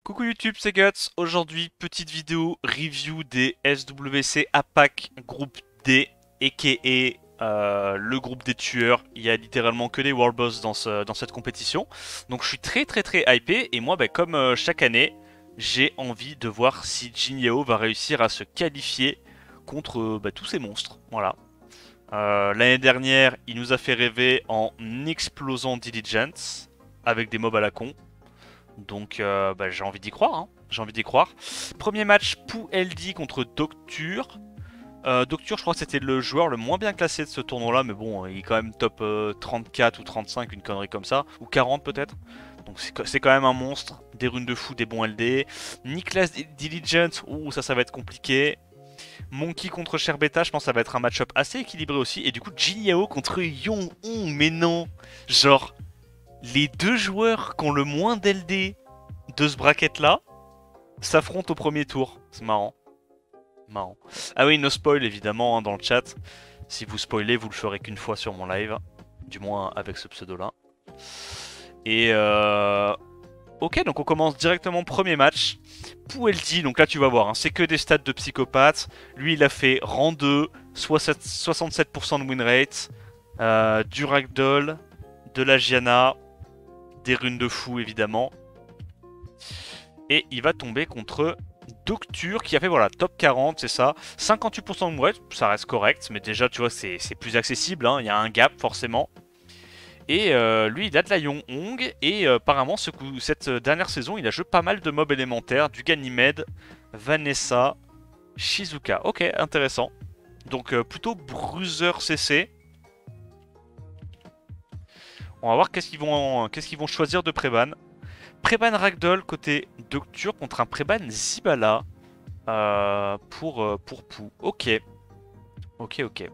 Coucou YouTube, c'est Guts. Aujourd'hui, petite vidéo review des SWC APAC groupe D, aka le groupe des tueurs. Il y a littéralement que des World Boss dans cette compétition. Donc je suis très hypé. Et moi, comme chaque année, j'ai envie de voir si Jin Yao va réussir à se qualifier contre tous ces monstres. Voilà. L'année dernière, il nous a fait rêver en explosant Diligence avec des mobs à la con. Donc j'ai envie d'y croire, hein. J'ai envie d'y croire. Premier match, Pou LD contre Docture. Docture, je crois que c'était le joueur le moins bien classé de ce tournoi-là, mais bon, il est quand même top 34 ou 35, une connerie comme ça, ou 40 peut-être. Donc c'est quand même un monstre. Des runes de fou, des bons LD. Nicolas Diligent, ouh, ça va être compliqué. Monkey contre Sherbeta, je pense que ça va être un match-up assez équilibré aussi. Et du coup, Jin Yao contre Yong Hong, mais non. Genre, les deux joueurs qui ont le moins d'LD de ce bracket là s'affrontent au premier tour. C'est marrant. Marrant. Ah oui, no spoil évidemment hein, dans le chat. Si vous spoilez, vous le ferez qu'une fois sur mon live. Du moins avec ce pseudo là. Et ok, donc on commence directement premier match. Pou LD, donc là tu vas voir, hein, c'est que des stats de psychopathe. Lui il a fait rang 2, 67% de win rate, du ragdoll, de la Giana, des runes de fou évidemment. Et il va tomber contre Docture qui a fait voilà top 40, c'est ça. 58% de rate, ça reste correct, mais déjà tu vois c'est plus accessible, hein, il y a un gap forcément. Et lui il a de la Yong Hong et apparemment cette dernière saison il a joué pas mal de mobs élémentaires, du Ganymede, Vanessa, Shizuka. Ok, intéressant. Donc plutôt bruiser CC. On va voir qu'est-ce qu'ils vont choisir de préban. Préban Ragdoll côté Docture contre un préban Zibala pour Pou. Ok. Ok.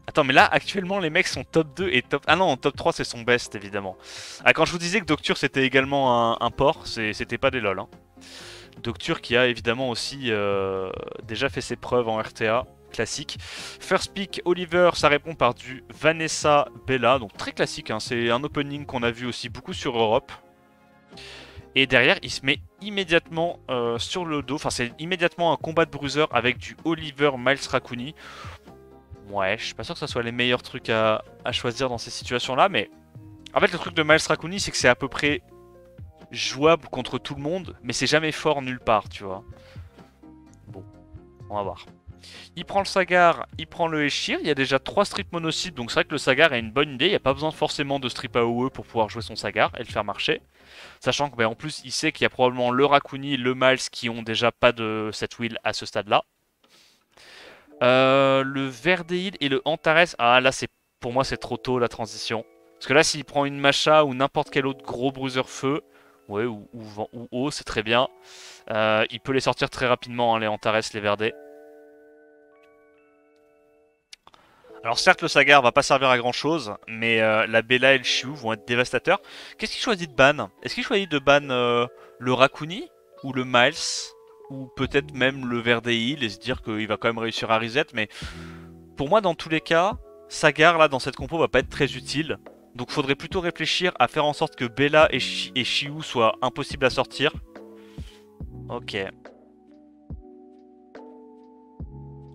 Attends, mais là, actuellement, les mecs sont top 2 et top... Ah non, top 3, c'est son best, évidemment. Ah, quand je vous disais que Docture, c'était également un port, c'était pas des lol. Hein. Docture qui a évidemment aussi déjà fait ses preuves en RTA, classique. First pick, Oliver, ça répond par du Vanessa Bella, donc très classique. Hein. C'est un opening qu'on a vu aussi beaucoup sur Europe. Et derrière, il se met immédiatement sur le dos. Enfin, c'est immédiatement un combat de bruiser avec du Oliver Miles Raccoon. Ouais, je suis pas sûr que ça soit les meilleurs trucs à choisir dans ces situations-là, mais... En fait, le truc de Miles Raccoon, c'est que c'est à peu près jouable contre tout le monde, mais c'est jamais fort nulle part, tu vois. Bon, on va voir. Il prend le Sagar, il prend le Eshir, il y a déjà 3 strips mono-cibles, donc c'est vrai que le Sagar est une bonne idée, il n'y a pas besoin forcément de strip AOE pour pouvoir jouer son Sagar et le faire marcher. Sachant que en plus, il sait qu'il y a probablement le Raccoon, le Miles qui ont déjà pas de cette wheel à ce stade-là. Le Verdeil et le Antares. Ah là c'est pour moi c'est trop tôt la transition. Parce que là s'il prend une Macha ou n'importe quel autre gros bruiser feu, ouais ou eau c'est très bien. Il peut les sortir très rapidement hein, les Antares, les Verdets. Alors certes le Sagar va pas servir à grand chose, mais la Bella et le Chiou vont être dévastateurs. Qu'est-ce qu'il choisit de ban? Est-ce qu'il choisit de ban le Raccoon ou le Miles? Ou peut-être même le Verdeil et se dire qu'il va quand même réussir à reset, mais pour moi, dans tous les cas, Sagar, là, dans cette compo, va pas être très utile. Donc faudrait plutôt réfléchir à faire en sorte que Bella et Shiu soient impossibles à sortir. Ok.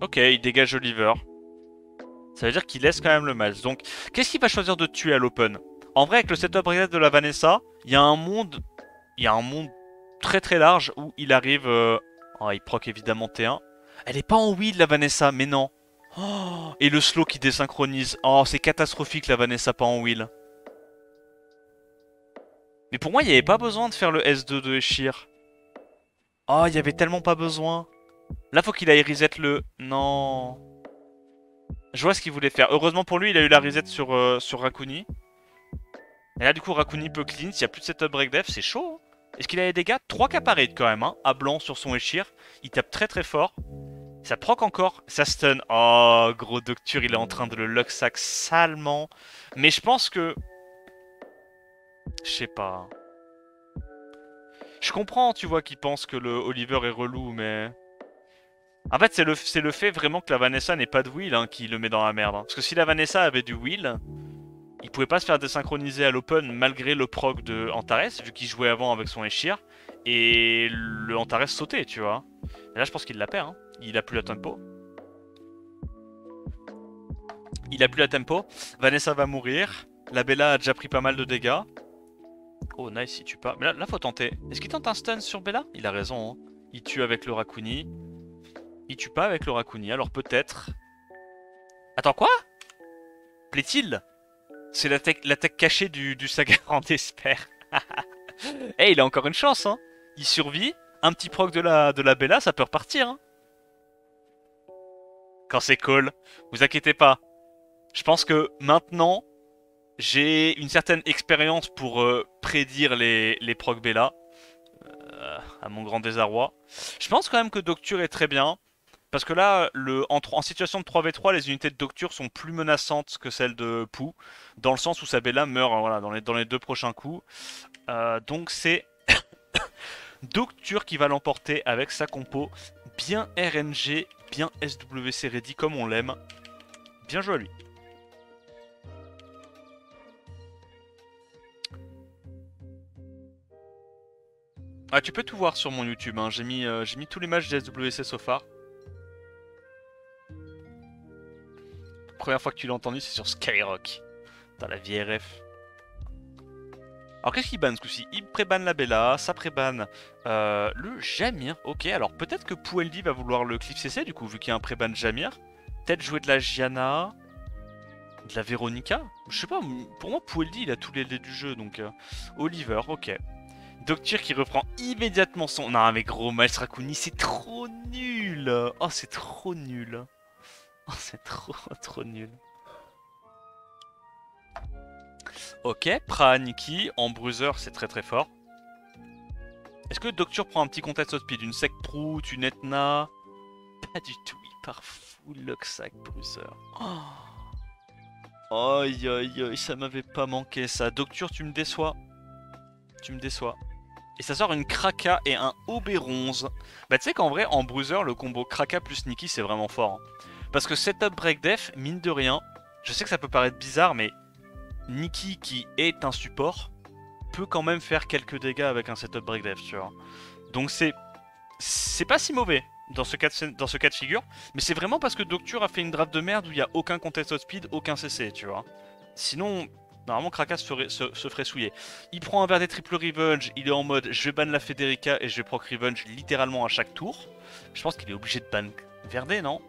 Ok, il dégage Oliver. Ça veut dire qu'il laisse quand même le match. Donc, qu'est-ce qu'il va choisir de tuer à l'open? En vrai, avec le setup reset de la Vanessa, il y a un monde... très large où il arrive... Oh, il proc évidemment T1. Elle est pas en wheel, la Vanessa, mais non. Oh, et le slow qui désynchronise. Oh, c'est catastrophique la Vanessa pas en wheel. Mais pour moi, il n'y avait pas besoin de faire le S2 de Eshir. Oh, il y avait tellement pas besoin. Là, faut qu'il aille reset le... Non. Je vois ce qu'il voulait faire. Heureusement pour lui, il a eu la reset sur Rakuni. Et là, du coup, Rakuni peut clean. S'il n'y a plus de setup break def, c'est chaud. Hein. Est-ce qu'il a des dégâts? 3 caparades quand même, hein. À blanc sur son Eshir. Il tape très fort. Ça proc encore, ça stun. Oh, gros Docture, il est en train de le Luxac salement. Mais je pense que... Je sais pas. Je comprends, tu vois, qu'il pense que le Oliver est relou, mais... En fait, c'est le fait vraiment que la Vanessa n'ait pas de wheel hein, qui le met dans la merde. Hein. Parce que si la Vanessa avait du wheel, il pouvait pas se faire désynchroniser à l'open malgré le proc de Antares, vu qu'il jouait avant avec son Eshir. et le Antares sauter, tu vois. Et là, je pense qu'il la perd. Hein. Il a plus la tempo. Il a plus la tempo. Vanessa va mourir. La Bella a déjà pris pas mal de dégâts. Oh, nice, il tue pas. Mais là faut tenter. Est-ce qu'il tente un stun sur Bella? Il a raison. Hein. Il tue avec le Rakuni. Il tue pas avec le Rakuni, alors peut-être. Attends, quoi? Plaît-il? C'est la tech cachée du Sagaran d'Esper. Eh, il a encore une chance, hein. Il survit. Un petit proc de la Bella, ça peut repartir. Hein. Quand c'est call. Vous inquiétez pas. Je pense que maintenant, j'ai une certaine expérience pour prédire les proc Bella. À mon grand désarroi. Je pense quand même que Docture est très bien. Parce que là, en situation de 3v3, les unités de Docture sont plus menaçantes que celles de Pou. Dans le sens où sa Bella meurt voilà, dans les 2 prochains coups. Donc c'est Docture qui va l'emporter avec sa compo. Bien RNG, bien SWC ready comme on l'aime. Bien joué à lui. Ah, tu peux tout voir sur mon YouTube. Hein. J'ai mis tous les matchs de SWC so far. Première fois que tu l'as entendu, c'est sur Skyrock. Dans la vieille ref. Alors qu'est-ce qu'il banne ce coup-ci? Il pré-banne la Bella, ça pré-banne le Jamir. Ok, alors peut-être que Poueldi va vouloir le clip CC du coup, vu qu'il y a un pré-ban Jamir. Peut-être jouer de la Gianna, de la Véronica. Je sais pas, pour moi Poueldi il a tous les dés du jeu, donc Oliver, ok. Docture qui reprend immédiatement son... Non mais gros, Miles Rakuni, c'est trop nul. Oh c'est trop nul. Oh c'est trop nul. Ok, Prahaniki en bruiser, c'est très fort. Est-ce que Docture prend un petit contest au speed? Une Sec Prout, une Etna? Pas du tout, il part full Locksack bruiser. Oh. Aïe aïe aïe, ça m'avait pas manqué ça. Docture, tu me déçois. Tu me déçois. Et ça sort une Kraka et un Oberonze. Bah tu sais qu'en vrai, en bruiser, le combo Kraka plus Nikki, c'est vraiment fort. Hein. Parce que setup break def, mine de rien, je sais que ça peut paraître bizarre, mais Nikki, qui est un support, peut quand même faire quelques dégâts avec un setup break def, tu vois. Donc c'est pas si mauvais dans ce cas de figure, mais c'est vraiment parce que Docture a fait une draft de merde où il n'y a aucun contest au speed, aucun CC, tu vois. Sinon, normalement Krakas se ferait souiller. Il prend un verre des triple revenge, il est en mode je vais ban la Federica et je vais proc revenge littéralement à chaque tour. Je pense qu'il est obligé de ban Verdé, non?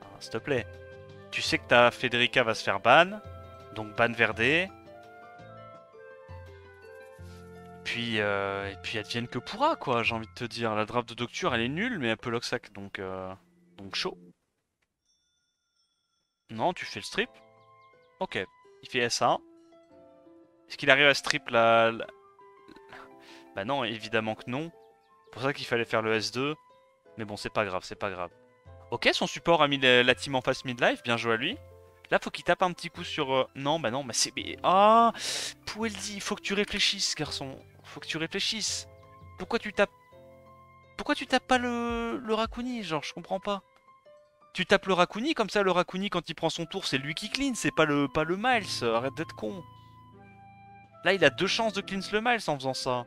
Ah, s'il te plaît. Tu sais que ta Federica va se faire ban, donc ban Verdé. Et puis advienne que pourra, quoi, j'ai envie de te dire. La draft de Docture, elle est nulle, mais un peu Locksack, donc chaud. Non, tu fais le strip. Ok, il fait S1. Est-ce qu'il arrive à strip la... Bah non, évidemment que non. C'est pour ça qu'il fallait faire le S2. Mais bon, c'est pas grave, c'est pas grave. Ok, son support a mis la team en face midlife, bien joué à lui. Là, faut qu'il tape un petit coup sur... Non, bah c'est... Ah, Poueldi, il faut que tu réfléchisses, garçon. Faut que tu réfléchisses. Pourquoi tu tapes... Pourquoi tu tapes pas le Rakuni, genre, je comprends pas. Tu tapes le Rakuni, comme ça le Rakuni quand il prend son tour c'est lui qui clean, c'est pas le Miles, arrête d'être con. Là il a 2 chances de cleanse le Miles en faisant ça.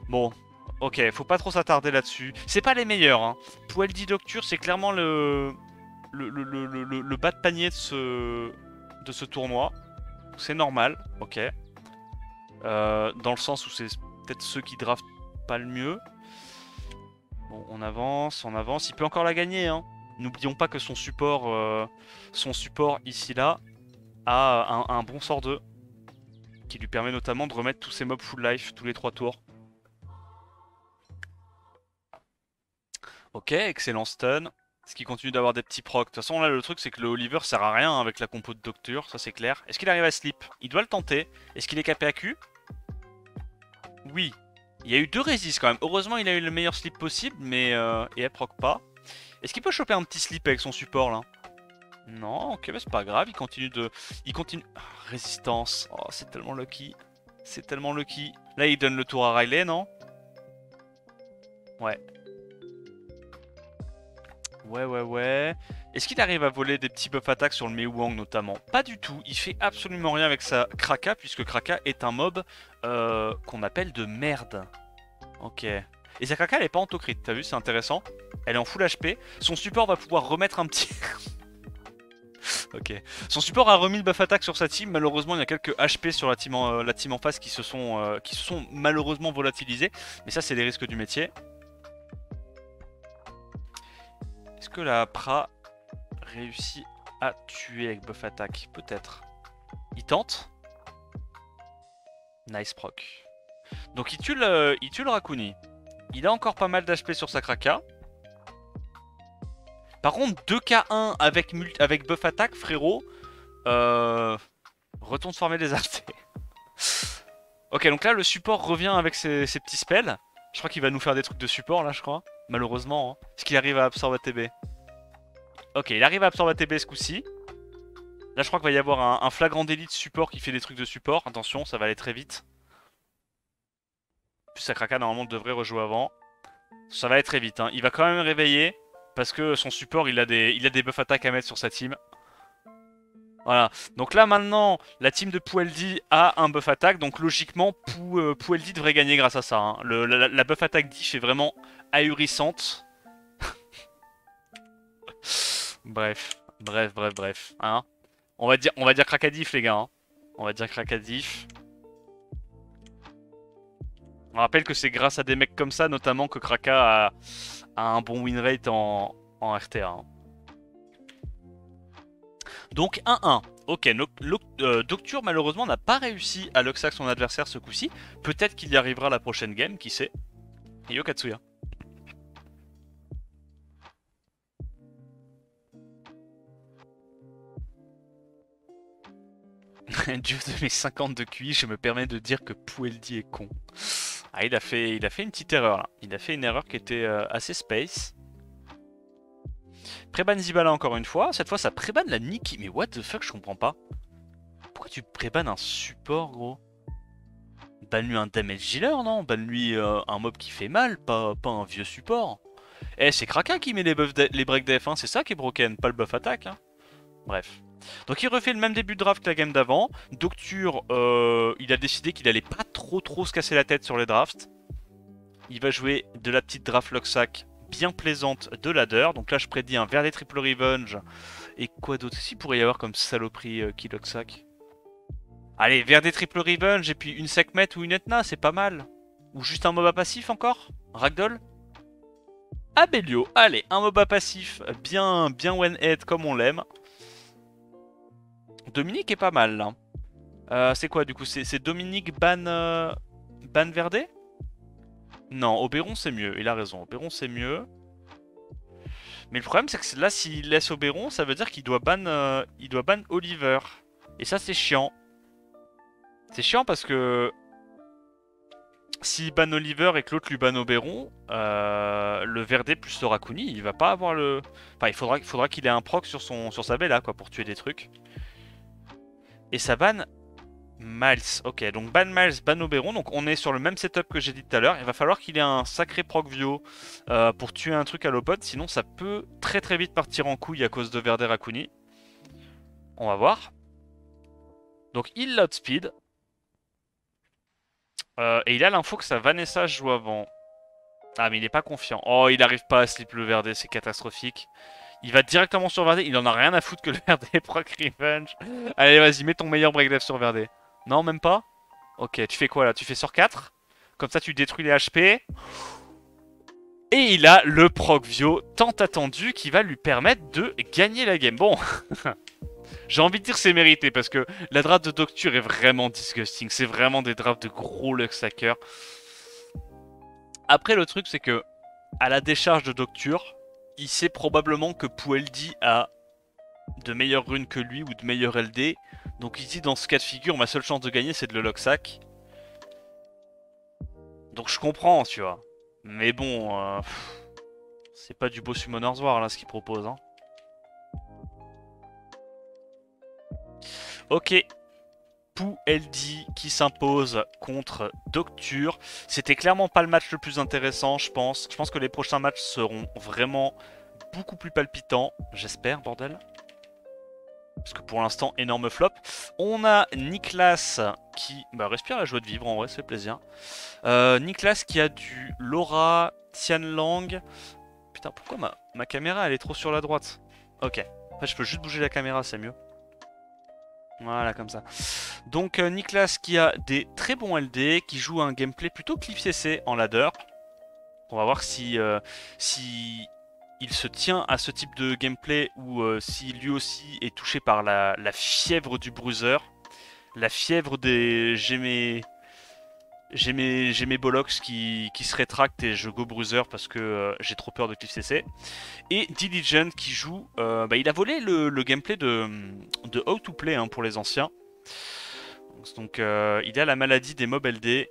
Bon, ok, faut pas trop s'attarder là-dessus. C'est pas les meilleurs, hein. Poueldi Docture c'est clairement le bas de panier de ce tournoi. C'est normal, ok. Dans le sens où c'est peut-être ceux qui draftent pas le mieux. Bon, on avance, on avance. Il peut encore la gagner, hein. N'oublions pas que son support ici là a un bon sort 2 qui lui permet notamment de remettre tous ses mobs full life tous les 3 tours. Ok, excellent stun. Est-ce qu'il continue d'avoir des petits procs? De toute façon là le truc c'est que le Oliver sert à rien avec la compo de Docture, ça c'est clair. Est-ce qu'il arrive à slip? Il doit le tenter. Est-ce qu'il est KPAQ? Oui. Il y a eu 2 résist quand même. Heureusement il a eu le meilleur slip possible, mais et elle proc pas. Est-ce qu'il peut choper un petit slip avec son support là? Non, ok, mais c'est pas grave, il continue de... Il continue... Ah, résistance, oh c'est tellement lucky. C'est tellement lucky. Là il donne le tour à Riley, non? Ouais. Ouais. Est-ce qu'il arrive à voler des petits buff attaques sur le Mewang notamment? Pas du tout, il fait absolument rien avec sa Kraka, puisque Kraka est un mob qu'on appelle de merde. Ok. Et sa Kraka elle est pas en crit, t'as vu, c'est intéressant. Elle est en full HP, son support va pouvoir remettre un petit... Ok. Son support a remis le buff attaque sur sa team, malheureusement il y a quelques HP sur la team en face qui se sont malheureusement volatilisés. Mais ça c'est les risques du métier. Est-ce que la Pra réussit à tuer avec buff attaque? Peut-être. Il tente. Nice proc. Donc il tue le Rakuni. Il a encore pas mal d'HP sur sa Kraka. Par contre 2k1 avec buff attaque, frérot. Retourne farmer les artés. Ok, donc là le support revient avec ses petits spells. Je crois qu'il va nous faire des trucs de support là, je crois. Malheureusement. Hein. Est-ce qu'il arrive à absorber TB? Ok, il arrive à absorber TB ce coup-ci. Là, je crois qu'il va y avoir un flagrant délit de support qui fait des trucs de support. Attention, ça va aller très vite. Puis sa Kraka, normalement, devrait rejouer avant. Ça va aller très vite. Hein. Il va quand même réveiller. Parce que son support, il a des buff attaques à mettre sur sa team. Voilà. Donc là, maintenant, la team de Pueldi a un buff attaque. Donc logiquement, Pueldi devrait gagner grâce à ça. Hein. La buff attaque diff est vraiment ahurissante. Bref. Hein, on va dire Krakadif, les gars. Hein. On va dire Krakadif. On rappelle que c'est grâce à des mecs comme ça, notamment, que Kraka a un bon win rate en RTA. Hein. Donc 1-1. Ok, Docture malheureusement n'a pas réussi à Luxac son adversaire ce coup-ci. Peut-être qu'il y arrivera la prochaine game, qui sait. Et yo Katsuya. Dieu de mes 50 de QI, je me permets de dire que Pueldi est con. Ah, il a fait une petite erreur là. Il a fait une erreur qui était assez space. Préban Zibala encore une fois. Cette fois, ça préban la Nikki. Mais what the fuck, je comprends pas. Pourquoi tu préban un support, gros? Ban-lui un damage healer, non? Ban-lui un mob qui fait mal, pas un vieux support. Eh, c'est Kraka qui met les break def, hein. C'est ça qui est broken, pas le buff attaque. Hein. Bref. Donc il refait le même début de draft que la game d'avant. Docture, il a décidé qu'il allait pas trop se casser la tête sur les drafts. Il va jouer de la petite draft Luxac bien plaisante de ladder. Donc là je prédis un Verdet triple revenge. Et quoi d'autre? S'il pourrait y avoir comme saloperie qui Luxac. Allez, Verdet triple revenge et puis une Sekhmet ou une Etna, c'est pas mal. Ou juste un MOBA passif encore? Ragdoll? Abelio, allez, un MOBA passif bien one head comme on l'aime. Dominique est pas mal là. C'est quoi du coup? C'est Dominique ban Verdet? Non, Oberon c'est mieux, il a raison, Oberon c'est mieux. Mais le problème c'est que là s'il laisse Oberon, ça veut dire qu'il doit ban Oliver. Et ça c'est chiant. C'est chiant parce que s'il ban Oliver et que l'autre lui ban Oberon, le Verdet plus le Rakuni, il va pas avoir le... Enfin il faudra qu'il ait un proc sur sa Bella quoi pour tuer des trucs. Et ça ban Miles. Ok, donc ban Miles, ban Oberon. Donc on est sur le même setup que j'ai dit tout à l'heure. Il va falloir qu'il ait un sacré proc Vio pour tuer un truc à l'opod. Sinon ça peut très vite partir en couille à cause de Verdet Rakuni. On va voir. Donc il l'outspeed. Et il a l'info que sa Vanessa joue avant. Ah mais il est pas confiant. Oh il arrive pas à slip le Verdet, c'est catastrophique. Il va directement sur Verdet, il en a rien à foutre que le Verdet proc revenge. Allez vas-y, mets ton meilleur break dev sur Verdet. Non même pas? Ok, tu fais quoi là? Tu fais sur 4. Comme ça tu détruis les HP. Et il a le proc Vio tant attendu qui va lui permettre de gagner la game. Bon, j'ai envie de dire c'est mérité parce que la draft de Docture est vraiment disgusting. C'est vraiment des drafts de gros Luxacker. Après le truc c'est que à la décharge de Docture, il sait probablement que Pueldi a de meilleures runes que lui ou de meilleurs LD. Donc il dit dans ce cas de figure, ma seule chance de gagner c'est de le Luxac. Donc je comprends, tu vois. Mais bon, c'est pas du beau Summoner's War là ce qu'il propose. Hein. Ok. Pueldi qui s'impose contre Docture. C'était clairement pas le match le plus intéressant, je pense. Je pense que les prochains matchs seront vraiment beaucoup plus palpitant, j'espère, bordel. Parce que pour l'instant, énorme flop. On a Nicklas qui respire la joie de vivre, en vrai, ça fait plaisir. Nicklas qui a du Laura, Tianlang. Putain, pourquoi ma caméra, elle est trop sur la droite? Ok. En fait, je peux juste bouger la caméra, c'est mieux. Voilà, comme ça. Donc, Nicklas qui a des très bons LD, qui joue un gameplay plutôt clip CC en ladder. On va voir si il se tient à ce type de gameplay ou si lui aussi est touché par la fièvre du bruiser. La fièvre des... J'ai mes bollocks qui se rétractent et je go bruiser parce que j'ai trop peur de cliff CC. Et Diligent qui joue... il a volé le gameplay de How to Play hein, pour les anciens. Donc il a la maladie des mobs LD.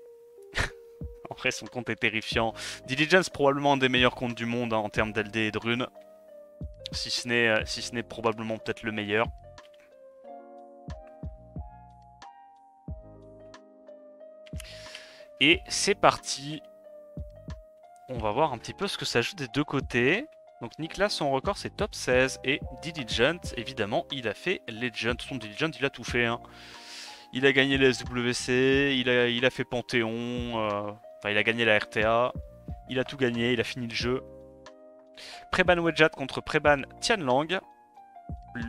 En vrai, son compte est terrifiant. Diligence, probablement un des meilleurs comptes du monde hein, en termes d'LD et de runes. Si ce n'est probablement peut-être le meilleur. Et c'est parti. On va voir un petit peu ce que ça joue des deux côtés. Donc Nicklas, son record c'est top 16. Et Diligent, évidemment, il a fait Legend. Son Diligent, il a tout fait. Hein. Il a gagné les SWC, il a fait Panthéon... Enfin, il a gagné la RTA, il a tout gagné, il a fini le jeu. Preban Wedjat contre Preban Tianlang.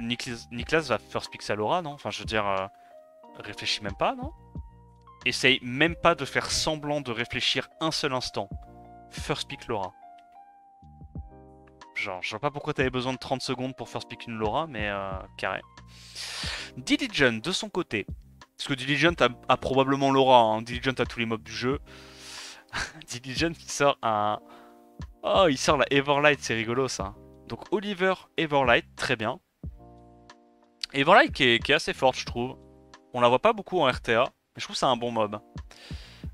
Nicklas va first pick sa Laura, non? Enfin, je veux dire, réfléchis même pas, non? Essaye même pas de faire semblant de réfléchir un seul instant. First pick Laura. Genre, je vois pas pourquoi t'avais besoin de 30 secondes pour first pick une Laura, mais carré. Diligent, de son côté. Parce que Diligent a probablement Laura, hein. Diligent a tous les mobs du jeu. Diligent qui sort un... Oh, il sort la Everlight, c'est rigolo ça. Donc Oliver Everlight, très bien. Everlight qui est assez forte, je trouve. On la voit pas beaucoup en RTA, mais je trouve que c'est un bon mob.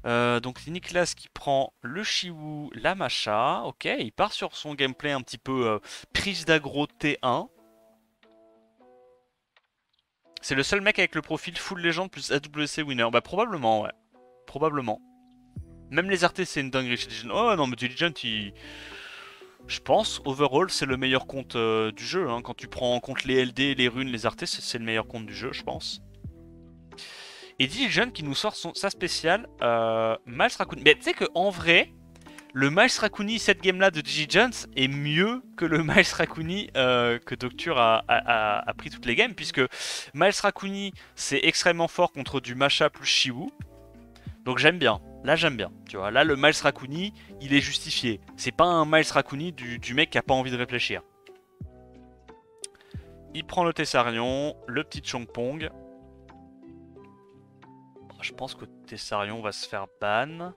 Donc Nicklas qui prend le Chiwu, la Masha. Ok, il part sur son gameplay un petit peu prise d'aggro T1. C'est le seul mec avec le profil full légende plus AWC winner. Bah probablement, ouais. Probablement. Même les RT, c'est une dinguerie chez Diligent. Oh non, mais Diligent, je pense, overall, c'est le meilleur compte du jeu. Hein. Quand tu prends en compte les LD, les runes, les RT, c'est le meilleur compte du jeu, je pense. Et Diligent qui nous sort sa spéciale, Miles Raccoon. Mais tu sais qu'en vrai, le Miles Raccoon cette game-là de Diligent est mieux que le Miles Raccoon que Docture a pris toutes les games. Puisque Miles Raccoon, c'est extrêmement fort contre du Masha plus Chiwu. Donc j'aime bien. Là j'aime bien, tu vois, là le Miles Raccoon, il est justifié. C'est pas un Miles Raccoon du mec qui a pas envie de réfléchir. Il prend le Tessarion, le petit Chongpong. Je pense que Tessarion va se faire ban.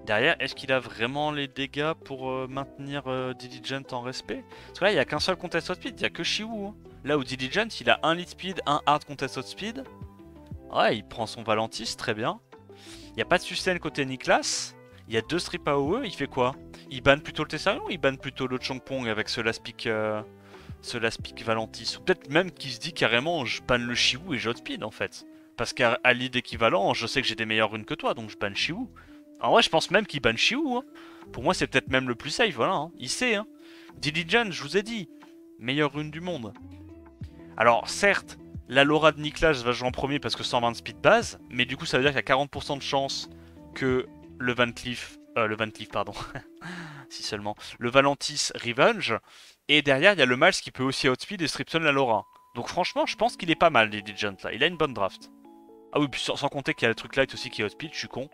Derrière, est-ce qu'il a vraiment les dégâts pour maintenir Diligent en respect? Parce que là il n'y a qu'un seul contest speed, il n'y a que Chiwu. Hein. Là où Diligent il a un lead speed, un hard contest speed. Ouais, il prend son Valentis, très bien. Il n'y a pas de sustain côté Nicklas. Il y a 2 strips AOE. Il fait quoi? Il banne plutôt le Tessarion ou il banne plutôt le Chongpong avec ce last pick Valentis? Ou peut-être même qu'il se dit carrément je banne le Chiwu et j'outspeed en fait. Parce qu'à lead équivalent, je sais que j'ai des meilleures runes que toi donc je banne Chiwu. En vrai, je pense même qu'il banne Chiwu. Hein. Pour moi, c'est peut-être même le plus safe. Voilà, hein. Il sait. Hein. Diligent, je vous ai dit. Meilleure rune du monde. Alors, certes. La Laura de Nicklas va jouer en premier parce que 120 de speed base, mais du coup ça veut dire qu'il y a 40% de chance que le Van Cleef, pardon, si seulement, le Valentis Revenge, et derrière il y a le Miles qui peut aussi outspeed et stripson la Laura. Donc franchement je pense qu'il est pas mal Diligent là, il a une bonne draft. Ah oui, puis sans compter qu'il y a le truc light aussi qui est outspeed, je suis con.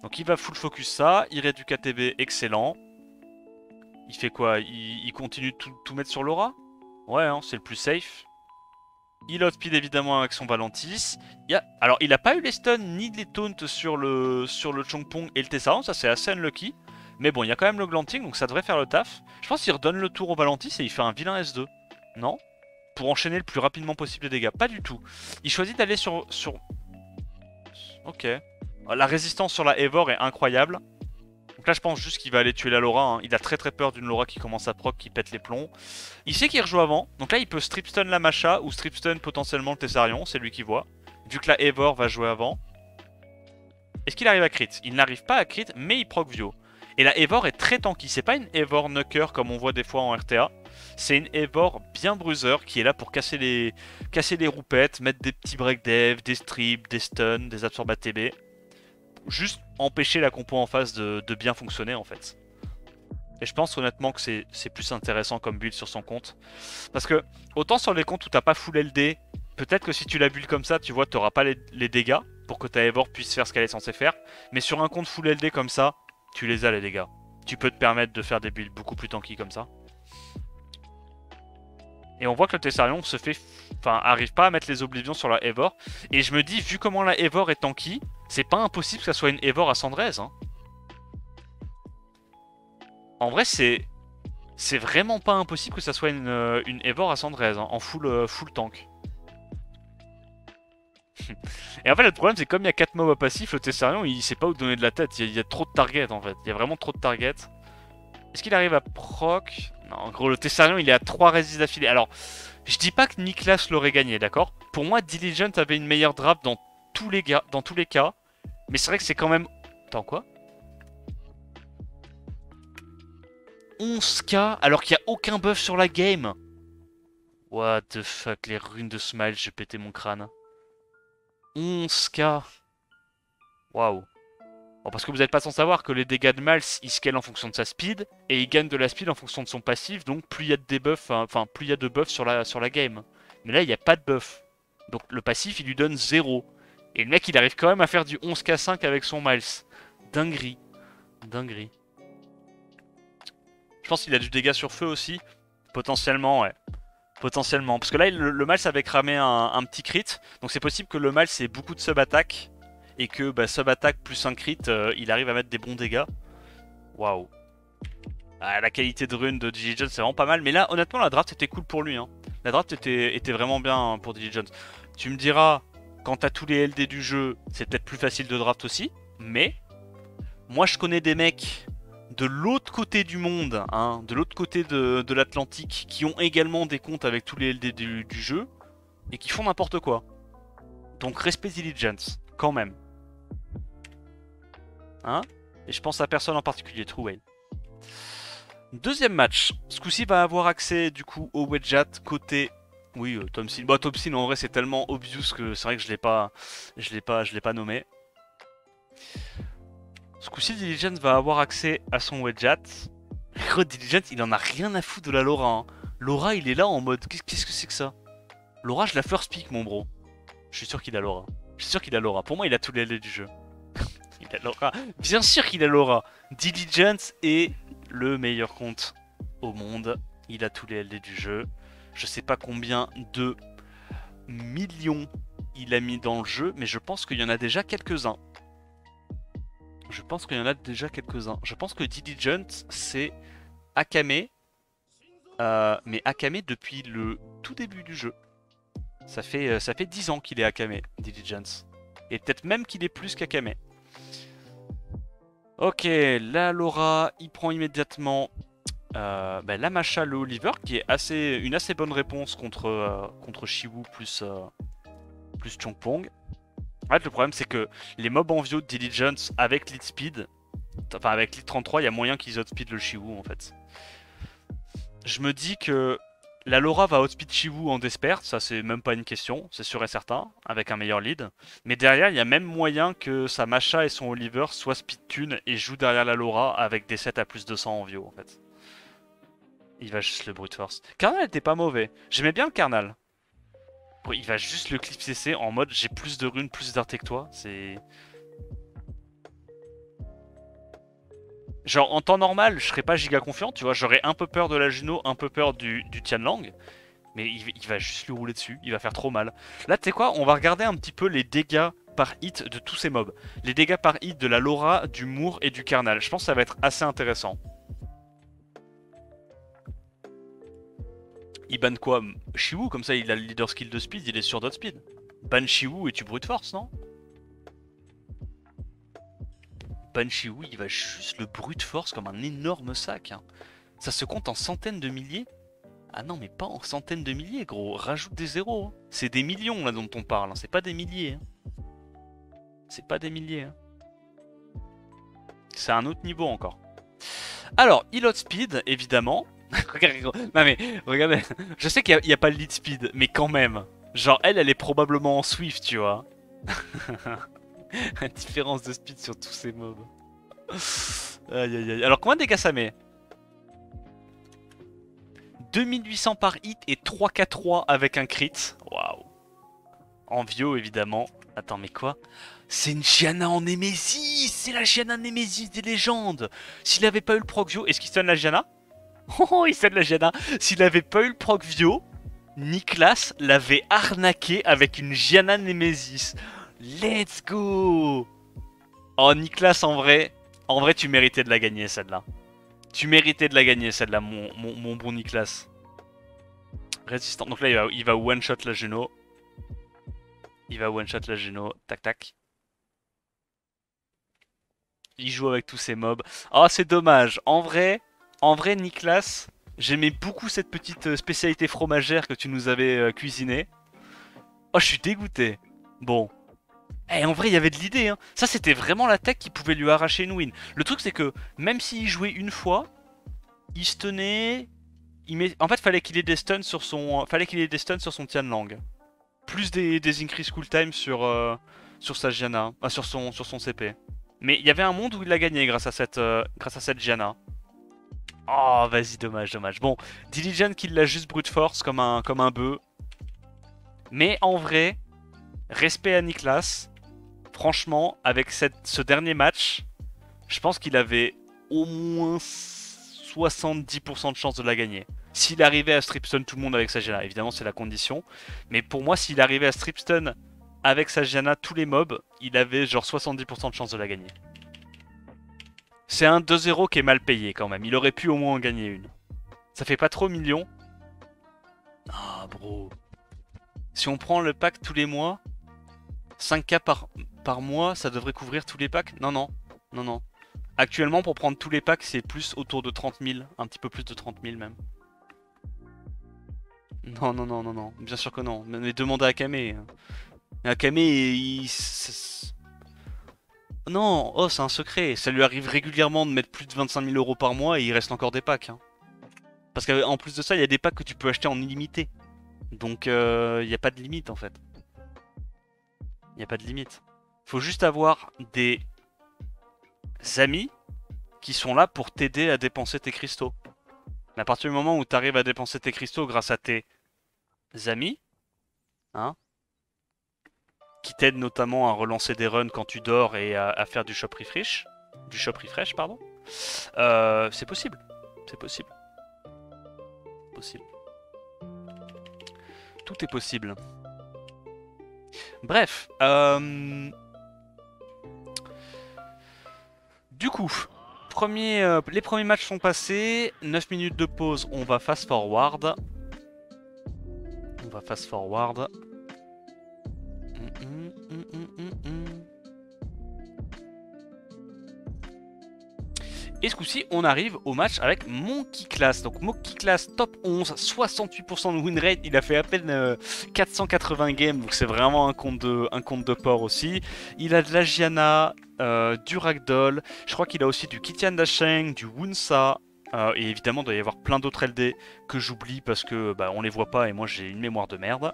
Donc il va full focus ça, il réduit KTB, excellent. Il fait quoi? Il continue de tout mettre sur Laura? Ouais, hein, c'est le plus safe. Il outspeed évidemment avec son Valentis. Alors, il n'a pas eu les stuns ni les taunts sur le Chongpong et le Tessarion, ça c'est assez unlucky. Mais bon, il y a quand même le Glanting, donc ça devrait faire le taf. Je pense qu'il redonne le tour au Valentis et il fait un vilain S2. Non? Pour enchaîner le plus rapidement possible les dégâts. Pas du tout. Il choisit d'aller sur... Ok. La résistance sur la Eivor est incroyable. Donc là, je pense juste qu'il va aller tuer la Laura. Hein. Il a très peur d'une Laura qui commence à proc, qui pète les plombs. Il sait qu'il rejoue avant. Donc là, il peut stripstun la Masha ou stripstun potentiellement le Tessarion. C'est lui qui voit. Vu que la Eivor va jouer avant. Est-ce qu'il arrive à crit? Il n'arrive pas à crit, mais il proc Vio. Et la Eivor est très tanky. C'est pas une Eivor Nucker comme on voit des fois en RTA. C'est une Eivor bien bruiser qui est là pour casser les roupettes, mettre des petits break dev, des strips, des stuns, des absorbs ATB. Juste empêcher la compo en face de bien fonctionner en fait. Et je pense honnêtement que c'est plus intéressant comme build sur son compte. Parce que autant sur les comptes où t'as pas full LD, peut-être que si tu la build comme ça, tu vois, t'auras pas les dégâts pour que ta Eivor puisse faire ce qu'elle est censée faire. Mais sur un compte full LD comme ça, tu les as les dégâts. Tu peux te permettre de faire des builds beaucoup plus tanky comme ça. Et on voit que le Tessarion se fait, enfin, arrive pas à mettre les Oblivions sur la Eivor. Et je me dis, vu comment la Eivor est tanky, c'est pas impossible que ça soit une Eivor à Cendrez. Hein. En vrai, c'est vraiment pas impossible que ça soit une Eivor à Cendrez, hein, en full tank. Et en fait, le problème, c'est comme il y a 4 mobs à passif, le Tessarion, il sait pas où donner de la tête. Il y a trop de targets, en fait. Il y a vraiment trop de targets. Est-ce qu'il arrive à proc? Non, en gros, le Tessarion, il est à 3 résist d'affilée. Alors, je dis pas que Nicklas l'aurait gagné, d'accord? Pour moi, Diligent avait une meilleure draft dans tous les cas. Mais c'est vrai que c'est quand même... Attends, quoi? 11k alors qu'il n'y a aucun buff sur la game. What the fuck, les runes de Smile, j'ai pété mon crâne. 11k. Waouh. Bon, parce que vous n'êtes pas sans savoir que les dégâts de Miles, ils scalent en fonction de sa speed, et il gagne de la speed en fonction de son passif, donc plus il y a de debuffs, enfin plus il y a de buffs sur la game. Mais là, il n'y a pas de buff. Donc le passif, il lui donne 0. Et le mec, il arrive quand même à faire du 11k5 avec son Miles. Dinguerie. Dinguerie. Je pense qu'il a du dégât sur feu aussi. Potentiellement, ouais. Potentiellement. Parce que là, le Miles avait cramé un petit crit. Donc c'est possible que le Miles ait beaucoup de sub-attaque. Et que bah, sub-attaque plus un crit, il arrive à mettre des bons dégâts. Waouh. Ah, la qualité de rune de Diligence, c'est vraiment pas mal. Mais là, honnêtement, la draft était cool pour lui. Hein. La draft était vraiment bien pour Diligence. Tu me diras, quand t'as tous les LD du jeu, c'est peut-être plus facile de draft aussi. Mais, moi je connais des mecs de l'autre côté du monde, hein, de l'autre côté de l'Atlantique, qui ont également des comptes avec tous les LD du jeu, et qui font n'importe quoi. Donc respect Diligence, quand même. Hein? Et je pense à personne en particulier, True Whale. Deuxième match. Ce coup-ci va avoir accès du coup au Wedgeat côté... Oui, Thompson. Bah, Thompson en vrai c'est tellement obvious que c'est vrai que je l'ai pas nommé. Ce coup-ci, Diligence va avoir accès à son Wedgeat. Gros, Diligence, il en a rien à foutre de la Laura. Hein. Laura, il est là en mode... Qu'est-ce que c'est que ça? Laura, je la first pick, mon bro. Je suis sûr qu'il a Laura. Je suis sûr qu'il a Laura. Pour moi, il a tous les LD du jeu. Il a Laura. Bien sûr qu'il a Laura. Diligence est le meilleur compte au monde. Il a tous les LD du jeu. Je sais pas combien de millions il a mis dans le jeu, mais je pense qu'il y en a déjà quelques-uns. Je pense qu'il y en a déjà quelques-uns. Je pense que Diligence, c'est Akame. Mais Akame depuis le tout début du jeu. Ça fait 10 ans qu'il est Akame, Diligence. Et peut-être même qu'il est plus qu'Akame. Ok, la Laura, il prend immédiatement la Masha, le Oliver, qui est une assez bonne réponse contre Shiwu plus Chongpong. En fait, le problème, c'est que les mobs envieux de Diligence avec lead speed, enfin avec lead 33, il y a moyen qu'ils outspeed le Shiwu en fait. Je me dis que la Laura va outspeed Shiwu en Despair, ça c'est même pas une question, c'est sûr et certain, avec un meilleur lead. Mais derrière, il y a même moyen que sa Masha et son Oliver soient speed tune et jouent derrière la Laura avec des sets à plus de 100 en view en fait. Il va juste le brute force. Carnal était pas mauvais, j'aimais bien le Carnal. Il va juste le clip CC en mode j'ai plus de runes, plus d'art que toi, c'est... Genre en temps normal, je serais pas giga confiant, tu vois, j'aurais un peu peur de la Juno, un peu peur du Tianlang. Mais il va juste lui rouler dessus, il va faire trop mal. Là, tu sais quoi, on va regarder un petit peu les dégâts par hit de tous ces mobs. Les dégâts par hit de la Laura, du Moore et du Carnal. Je pense que ça va être assez intéressant. Il ban quoi? Shiwu, comme ça il a le leader skill de speed, il est sûr d'outspeed. Ban Shiwu et tu brute force, non? Ban Shiwu, il va juste le brute force comme un énorme sac. Hein. Ça se compte en centaines de milliers? Ah non, mais pas en centaines de milliers, gros. Rajoute des zéros. Hein. C'est des millions, là, dont on parle. Hein. C'est pas des milliers. Hein. C'est pas des milliers. Hein. C'est un autre niveau, encore. Alors, il outspeed, évidemment. Regarde, non mais, regardez. Je sais qu'il n'y a pas le lead speed, mais quand même. Genre, elle est probablement en Swift, tu vois. La différence de speed sur tous ces mobs. Aïe aïe aïe. Alors, combien de dégâts ça met? 2800 par hit et 3k3 avec un crit. Waouh. En Vio, évidemment. Attends, mais quoi? C'est une Gianna en Némésis. C'est la Gianna Némésis des légendes. S'il avait pas eu le proc Vio, est-ce qu'il stun la Gianna? Oh, il stun la Gianna. S'il avait pas eu le proc Vio, Nicolas l'avait arnaqué avec une Gianna Némésis. Let's go. Oh, Nicolas, en vrai, tu méritais de la gagner, celle-là. Tu méritais de la gagner, celle-là, mon bon Nicolas. Résistant. Donc là, il va one-shot la Juno. Il va one-shot la Juno. Tac, tac. Il joue avec tous ses mobs. Oh, c'est dommage. En vrai, Nicolas, j'aimais beaucoup cette petite spécialité fromagère que tu nous avais cuisinée. Oh, je suis dégoûté. Bon. Eh, en vrai, il y avait de l'idée, hein. Ça, c'était vraiment l'attaque qui pouvait lui arracher une win. Le truc, c'est que même s'il jouait une fois, il se tenait. En fait, fallait qu'il ait des stuns sur son. Fallait qu'il ait des stuns sur son Tianlang. Plus des increase cooltime sur sa Gianna. Sur son CP. Mais il y avait un monde où il l'a gagné grâce à cette Gianna. Oh, vas-y, dommage, dommage. Bon, Diligent qui l'a juste brute force comme un bœuf. Mais en vrai, respect à Nicolas. Franchement, avec ce dernier match, je pense qu'il avait au moins 70% de chance de la gagner. S'il arrivait à stripstun tout le monde avec sa Gianna, évidemment c'est la condition. Mais pour moi, s'il arrivait à stripstun avec sa Gianna tous les mobs, il avait genre 70% de chance de la gagner. C'est un 2-0 qui est mal payé quand même. Il aurait pu au moins en gagner une. Ça fait pas trop millions. Ah bro. Si on prend le pack tous les mois, 5k par mois, ça devrait couvrir tous les packs? Non, non. Non, non. Actuellement, pour prendre tous les packs, c'est plus autour de 30 000. Un petit peu plus de 30 000 même. Non, non, non, non, non. Bien sûr que non. Mais demandez à Akame. Akame, non, oh, c'est un secret. Ça lui arrive régulièrement de mettre plus de 25 000 euros par mois et il reste encore des packs. Hein. Parce qu'en plus de ça, il y a des packs que tu peux acheter en illimité. Donc, il n'y a pas de limite en fait. Il n'y a pas de limite. Faut juste avoir des amis qui sont là pour t'aider à dépenser tes cristaux. Mais à partir du moment où tu arrives à dépenser tes cristaux grâce à tes amis, hein, qui t'aident notamment à relancer des runs quand tu dors et à faire du shop refresh, pardon, c'est possible. C'est possible. Possible. Tout est possible. Bref, du coup, les premiers matchs sont passés. 9 minutes de pause, on va fast forward. Et ce coup-ci, on arrive au match avec Monkey Class. Donc Monkey Class top 11, 68% de win rate. Il a fait à peine 480 games, donc c'est vraiment un compte de port aussi. Il a de la Gianna, du Ragdoll. Je crois qu'il a aussi du Kitian Dasheng, du Wunsa. Et évidemment, il doit y avoir plein d'autres LD que j'oublie parce que bah, on les voit pas et moi j'ai une mémoire de merde.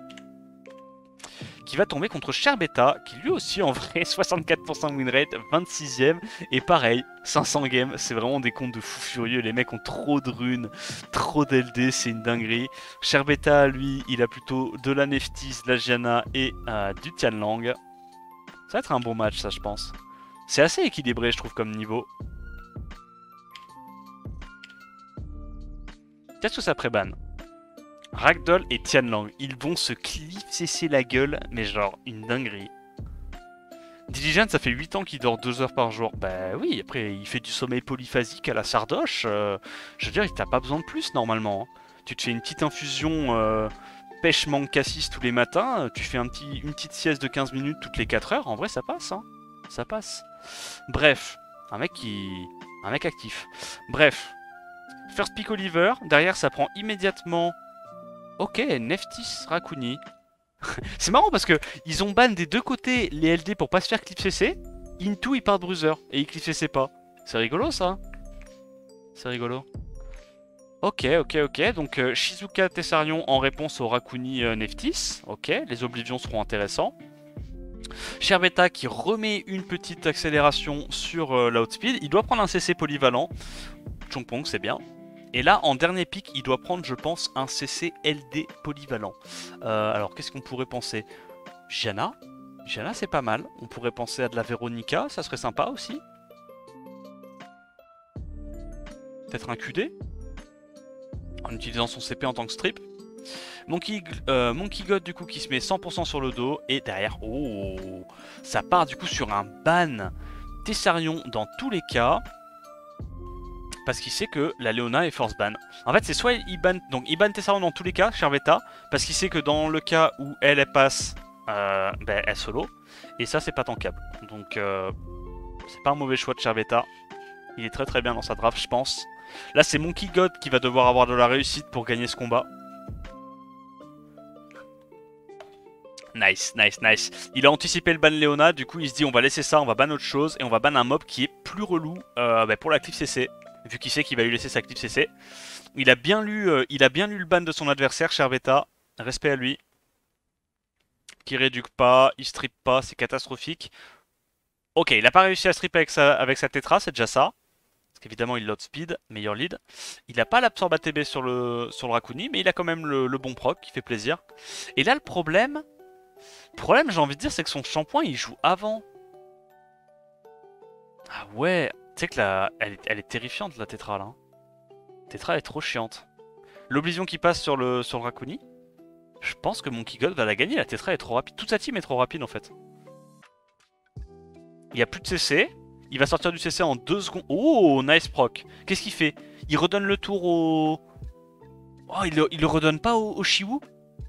Qui va tomber contre Sherbeta, qui lui aussi en vrai 64% win rate, 26ème, et pareil, 500 games, c'est vraiment des comptes de fous furieux, les mecs ont trop de runes, trop d'LD, c'est une dinguerie. Sherbeta, lui, il a plutôt de la Neftis, de la Gianna et du Tianlang. Ça va être un bon match, ça je pense. C'est assez équilibré, je trouve, comme niveau. Qu'est-ce que ça pré-ban? Ragdoll et Tianlang, ils vont se clip-cesser la gueule, mais genre une dinguerie. Diligent, ça fait 8 ans qu'il dort 2 heures par jour. Bah oui, après il fait du sommeil polyphasique à la sardoche. Je veux dire, il t'a pas besoin de plus normalement. Hein. Tu te fais une petite infusion pêche mangue cassis tous les matins, tu fais une petite sieste de 15 minutes toutes les 4 heures, en vrai ça passe. Hein. Ça passe. Bref, un mec actif. Bref, first pick Oliver, derrière ça prend immédiatement... Ok, Neftis Rakuni. C'est marrant parce que ils ont ban des deux côtés les LD pour pas se faire clip CC. Into il part de bruiser et il clip CC pas. C'est rigolo ça. C'est rigolo. Ok, ok, ok. Donc Shizuka Tessarion en réponse au Rakuni Neftis. Ok, les Oblivions seront intéressants. Sherbeta qui remet une petite accélération sur l'outspeed. Il doit prendre un CC polyvalent. Chongpong, c'est bien. Et là, en dernier pick, il doit prendre, je pense, un CC LD polyvalent. Alors, qu'est-ce qu'on pourrait penser? Gianna. Gianna, c'est pas mal. On pourrait penser à de la Veronica, ça serait sympa aussi. Peut-être un QD en utilisant son CP en tant que strip. Monkey God du coup qui se met 100% sur le dos et derrière, oh, ça part du coup sur un ban Tessarion dans tous les cas parce qu'il sait que la Leona est force ban. En fait c'est soit il ban Tessarion dans tous les cas, Sherbeta, parce qu'il sait que dans le cas où elle passe, ben, elle solo et ça c'est pas tankable. Donc c'est pas un mauvais choix de Sherbeta. Il est très très bien dans sa draft je pense. Là c'est Monkey God qui va devoir avoir de la réussite pour gagner ce combat. Nice, nice, nice. Il a anticipé le ban Leona, du coup il se dit on va laisser ça, on va ban autre chose et on va ban un mob qui est plus relou pour la cliff CC. Vu qu'il sait qu'il va lui laisser sa cliff CC. Il a bien lu le ban de son adversaire, Sherbeta. Respect à lui. Qui réduque pas, il strip pas, c'est catastrophique. Ok, il a pas réussi à strip avec sa Tetra, c'est déjà ça. Parce qu'évidemment il load speed, meilleur lead. Il a pas l'absorbe ATB sur le Rakuni, mais il a quand même le bon proc qui fait plaisir. Et là le problème, j'ai envie de dire, c'est que son shampoing il joue avant. Ah ouais, tu sais que elle est terrifiante la Tetra là. Hein. Tetra elle est trop chiante. L'oblivion qui passe sur le Rakuni, je pense que Monkey God va la gagner. La Tetra est trop rapide. Toute sa team est trop rapide en fait. Il n'y a plus de CC. Il va sortir du CC en 2 secondes. Oh, nice proc. Qu'est-ce qu'il fait? Il redonne le tour au... Oh, il le redonne pas au Shiwu?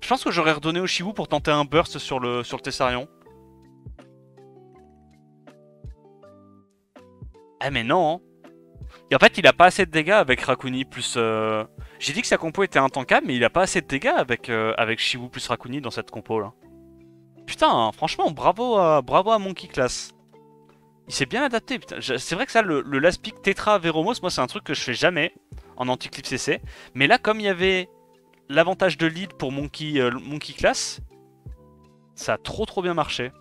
Je pense que j'aurais redonné au Shiwu pour tenter un burst sur le Tessarion. Ah mais non hein. Et en fait il a pas assez de dégâts avec Rakuni plus... J'ai dit que sa compo était intankable mais il a pas assez de dégâts avec Shiwu plus Rakuni dans cette compo là. Putain hein, franchement bravo à Monkey Class. Il s'est bien adapté putain. C'est vrai que ça le last pick Tetra Veromos moi c'est un truc que je fais jamais en anti-clip CC. Mais là comme il y avait l'avantage de lead pour Monkey Class, ça a trop bien marché.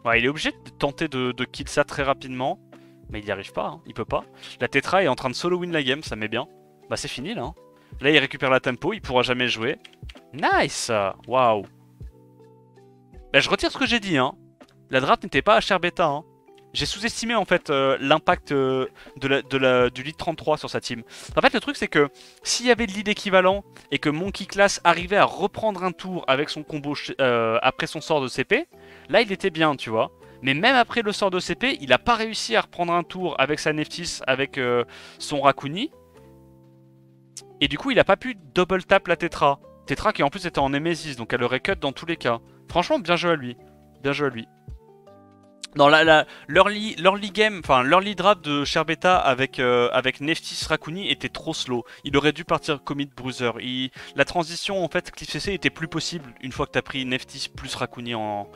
Ouais, il est obligé de tenter de kill ça très rapidement. Mais il n'y arrive pas, hein. Il peut pas. La Tetra est en train de solo win la game, ça met bien. Bah c'est fini là. Hein. Là il récupère la tempo, il pourra jamais jouer. Nice. Waouh. Bah je retire ce que j'ai dit. Hein. La draft n'était pas à cher bêta. Hein. J'ai sous-estimé en fait l'impact du lead 33 sur sa team. En fait le truc c'est que s'il y avait de lead équivalent et que Monkey Class arrivait à reprendre un tour avec son combo après son sort de CP, là il était bien tu vois. Mais même après le sort de CP, il a pas réussi à reprendre un tour avec sa Neftis, avec son Rakuni. Et du coup il a pas pu double tap la Tetra. Tetra qui en plus était en Nemesis, donc elle aurait cut dans tous les cas. Franchement bien joué à lui. Bien joué à lui. Non, l'early game, enfin l'early draft de Sherbeta avec Neftis Rakuni était trop slow. Il aurait dû partir commit bruiser. La transition en fait Cliff CC était plus possible une fois que t'as pris Neftis plus Rakuni en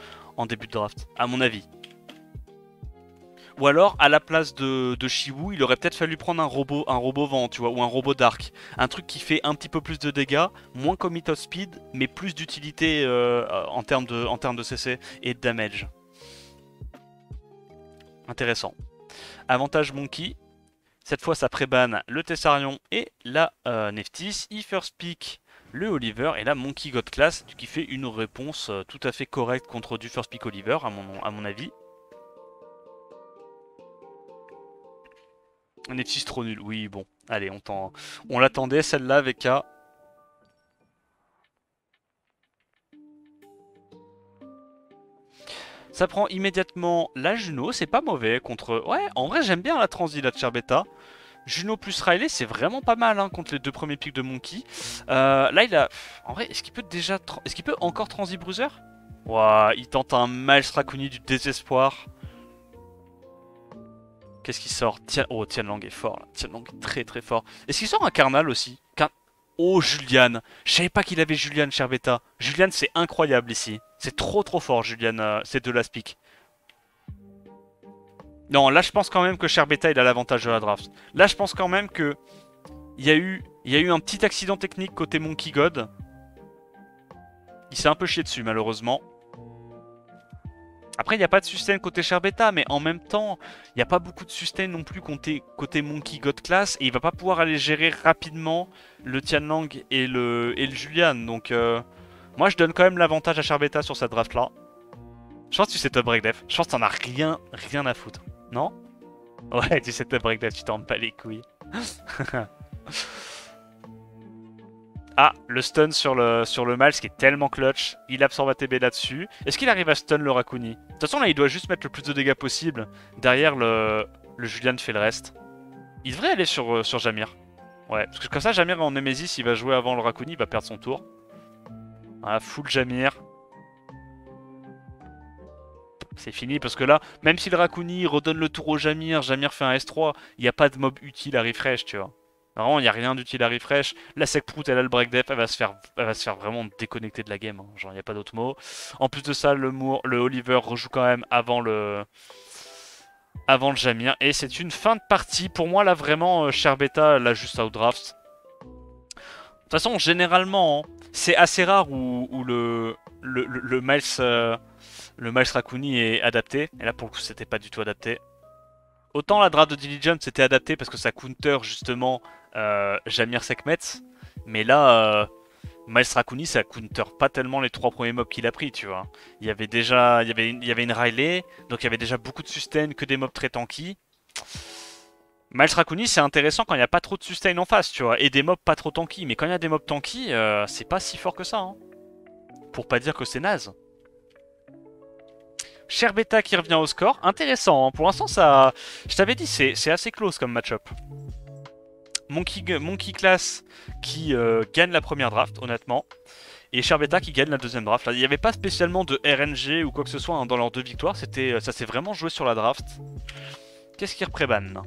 début de draft, à mon avis. Ou alors à la place de Shiwu, il aurait peut-être fallu prendre un robot vent, tu vois, ou un robot dark. Un truc qui fait un petit peu plus de dégâts, moins commit of speed, mais plus d'utilité en termes de CC et de damage. Intéressant. Avantage Monkey. Cette fois, ça pré-ban le Tessarion et la Neftis. Il first pick le Oliver. Et là, Monkey God Class qui fait une réponse tout à fait correcte contre du first pick Oliver, à mon avis. Neftis trop nul. Oui, bon. Allez, on l'attendait celle-là avec A. Ça prend immédiatement la Juno, c'est pas mauvais contre... Ouais, en vrai j'aime bien la transi là de Sherbeta. Juno plus Riley, c'est vraiment pas mal hein, contre les 2 premiers pics de Monkey. Là il a... En vrai, est-ce qu'il peut déjà... Est-ce qu'il peut encore transi Bruiser? Ouah, il tente un Miles Rakuni du désespoir. Qu'est-ce qu'il sort? Oh, Tianlang est fort là. Tianlang est très fort. Est-ce qu'il sort un Carnal aussi? Oh, Julian. Je savais pas qu'il avait Julian Sherbeta. Julian, c'est incroyable ici. C'est trop fort, Julian. C'est de la speak. Non, là, je pense quand même que Sherbeta, il a l'avantage de la draft. Là, je pense quand même que il y a eu un petit accident technique côté Monkey God. Il s'est un peu chié dessus malheureusement. Après, il n'y a pas de sustain côté Sherbeta, mais en même temps, il n'y a pas beaucoup de sustain non plus côté Monkey God Class. Et il va pas pouvoir aller gérer rapidement le Tianlang et le Julian. Donc, moi, je donne quand même l'avantage à Sherbeta sur cette draft-là. Je pense que tu sais top break def. Je pense que t'en as rien à foutre. Non? Ouais, tu sais top break def, tu t'en bats les couilles. Ah, le stun sur le Miles qui est tellement clutch. Il absorbe ATB là-dessus. Est-ce qu'il arrive à stun le Rakuni? De toute façon, là, il doit juste mettre le plus de dégâts possible. Derrière, le Julian fait le reste. Il devrait aller sur Jamir. Ouais, parce que comme ça, Jamir en Nemesis, il va jouer avant le Rakuni, il va perdre son tour. Voilà, full Jamir. C'est fini parce que là, même si le Rakuni redonne le tour au Jamir, Jamir fait un S3, il n'y a pas de mob utile à refresh, tu vois. Vraiment, il n'y a rien d'utile à refresh. La Sekprout, elle a le break def, elle va se faire vraiment déconnecter de la game. Hein. Genre, il n'y a pas d'autre mot. En plus de ça, le Oliver rejoue quand même avant le Jamir. Et c'est une fin de partie. Pour moi, là, vraiment, Sherbeta l'a juste outdraft. De toute façon, généralement, hein, c'est assez rare où le Miles Rakuni est adapté. Et là, pour le coup, c'était pas du tout adapté. Autant la draft de Diligence était adaptée parce que ça counter justement Jamir Sekhmet. Mais là, Miles Rakuni, ça counter pas tellement les 3 premiers mobs qu'il a pris, tu vois. Il y avait déjà, il y avait une Riley, donc il y avait déjà beaucoup de sustain, que des mobs très tanky. Miles Rakuni, c'est intéressant quand il n'y a pas trop de sustain en face, tu vois, et des mobs pas trop tanky. Mais quand il y a des mobs tanky, c'est pas si fort que ça, hein. Pour pas dire que c'est naze. Sherbeta qui revient au score. Intéressant, hein. Pour l'instant, ça... Je t'avais dit, c'est assez close comme match-up. Monkey Class qui gagne la première draft, honnêtement. Et Sherbeta qui gagne la deuxième draft. Il n'y avait pas spécialement de RNG ou quoi que ce soit hein, dans leurs 2 victoires. Ça s'est vraiment joué sur la draft. Qu'est-ce qu'il repré-ban?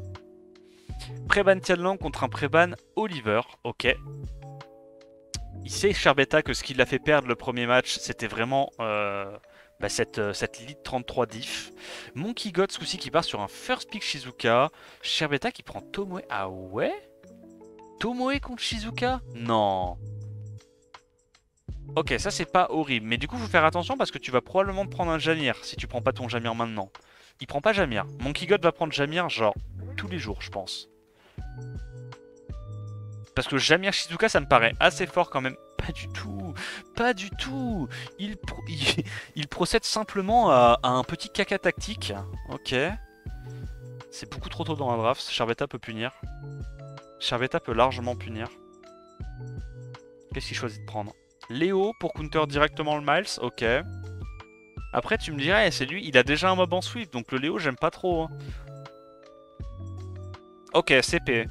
Pré-ban Tianlang contre un pré-ban Oliver. Ok. Il sait Sherbeta que ce qui l'a fait perdre le premier match, c'était vraiment... cette lead 33 diff. Monkey God ce coup-ci qui part sur un first pick Shizuka. Sherbeta qui prend Tomoe. Ah ouais? Tomoe contre Shizuka? Non. Ok, ça c'est pas horrible. Mais du coup, faut faire attention parce que tu vas probablement prendre un Jamir si tu prends pas ton Jamir maintenant. Il prend pas Jamir. Monkey God va prendre Jamir genre tous les jours, je pense. Parce que Jamir Shizuka, ça me paraît assez fort quand même. Pas du tout. Pas du tout. Il procède simplement à un petit caca tactique. Ok. C'est beaucoup trop tôt dans la draft. Sherbeta peut punir. Sherbeta peut largement punir. Qu'est-ce qu'il choisit de prendre? Léo pour counter directement le Miles. Ok. Après, tu me dirais, c'est lui, il a déjà un mob en sweep. Donc le Léo, j'aime pas trop. Hein. Ok, CP.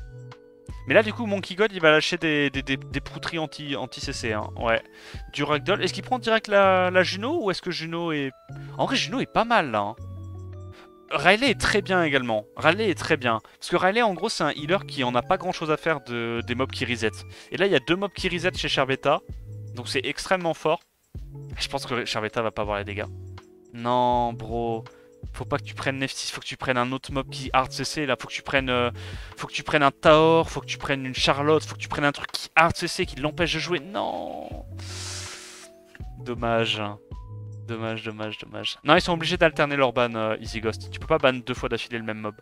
Mais là, du coup, Monkey God, il va lâcher des prouteries anti-CC. Hein. Ouais. Du Ragdoll. Est-ce qu'il prend direct la Juno ou est-ce que Juno est... En vrai, Juno est pas mal, là. Hein. Riley est très bien également. Riley est très bien. Parce que Riley, en gros, c'est un healer qui en a pas grand-chose à faire des mobs qui reset. Et là, il y a 2 mobs qui reset chez Sherbeta. Donc c'est extrêmement fort. Je pense que Sherbeta va pas avoir les dégâts. Non, bro. Faut pas que tu prennes F6, faut que tu prennes un autre mob qui hard CC là, faut que tu prennes un Taor, faut que tu prennes une Charlotte, faut que tu prennes un truc qui hard CC qui l'empêche de jouer. Non. Dommage. Dommage. Non, ils sont obligés d'alterner leur ban Easy Ghost. Tu peux pas ban 2 fois d'affilée le même mob.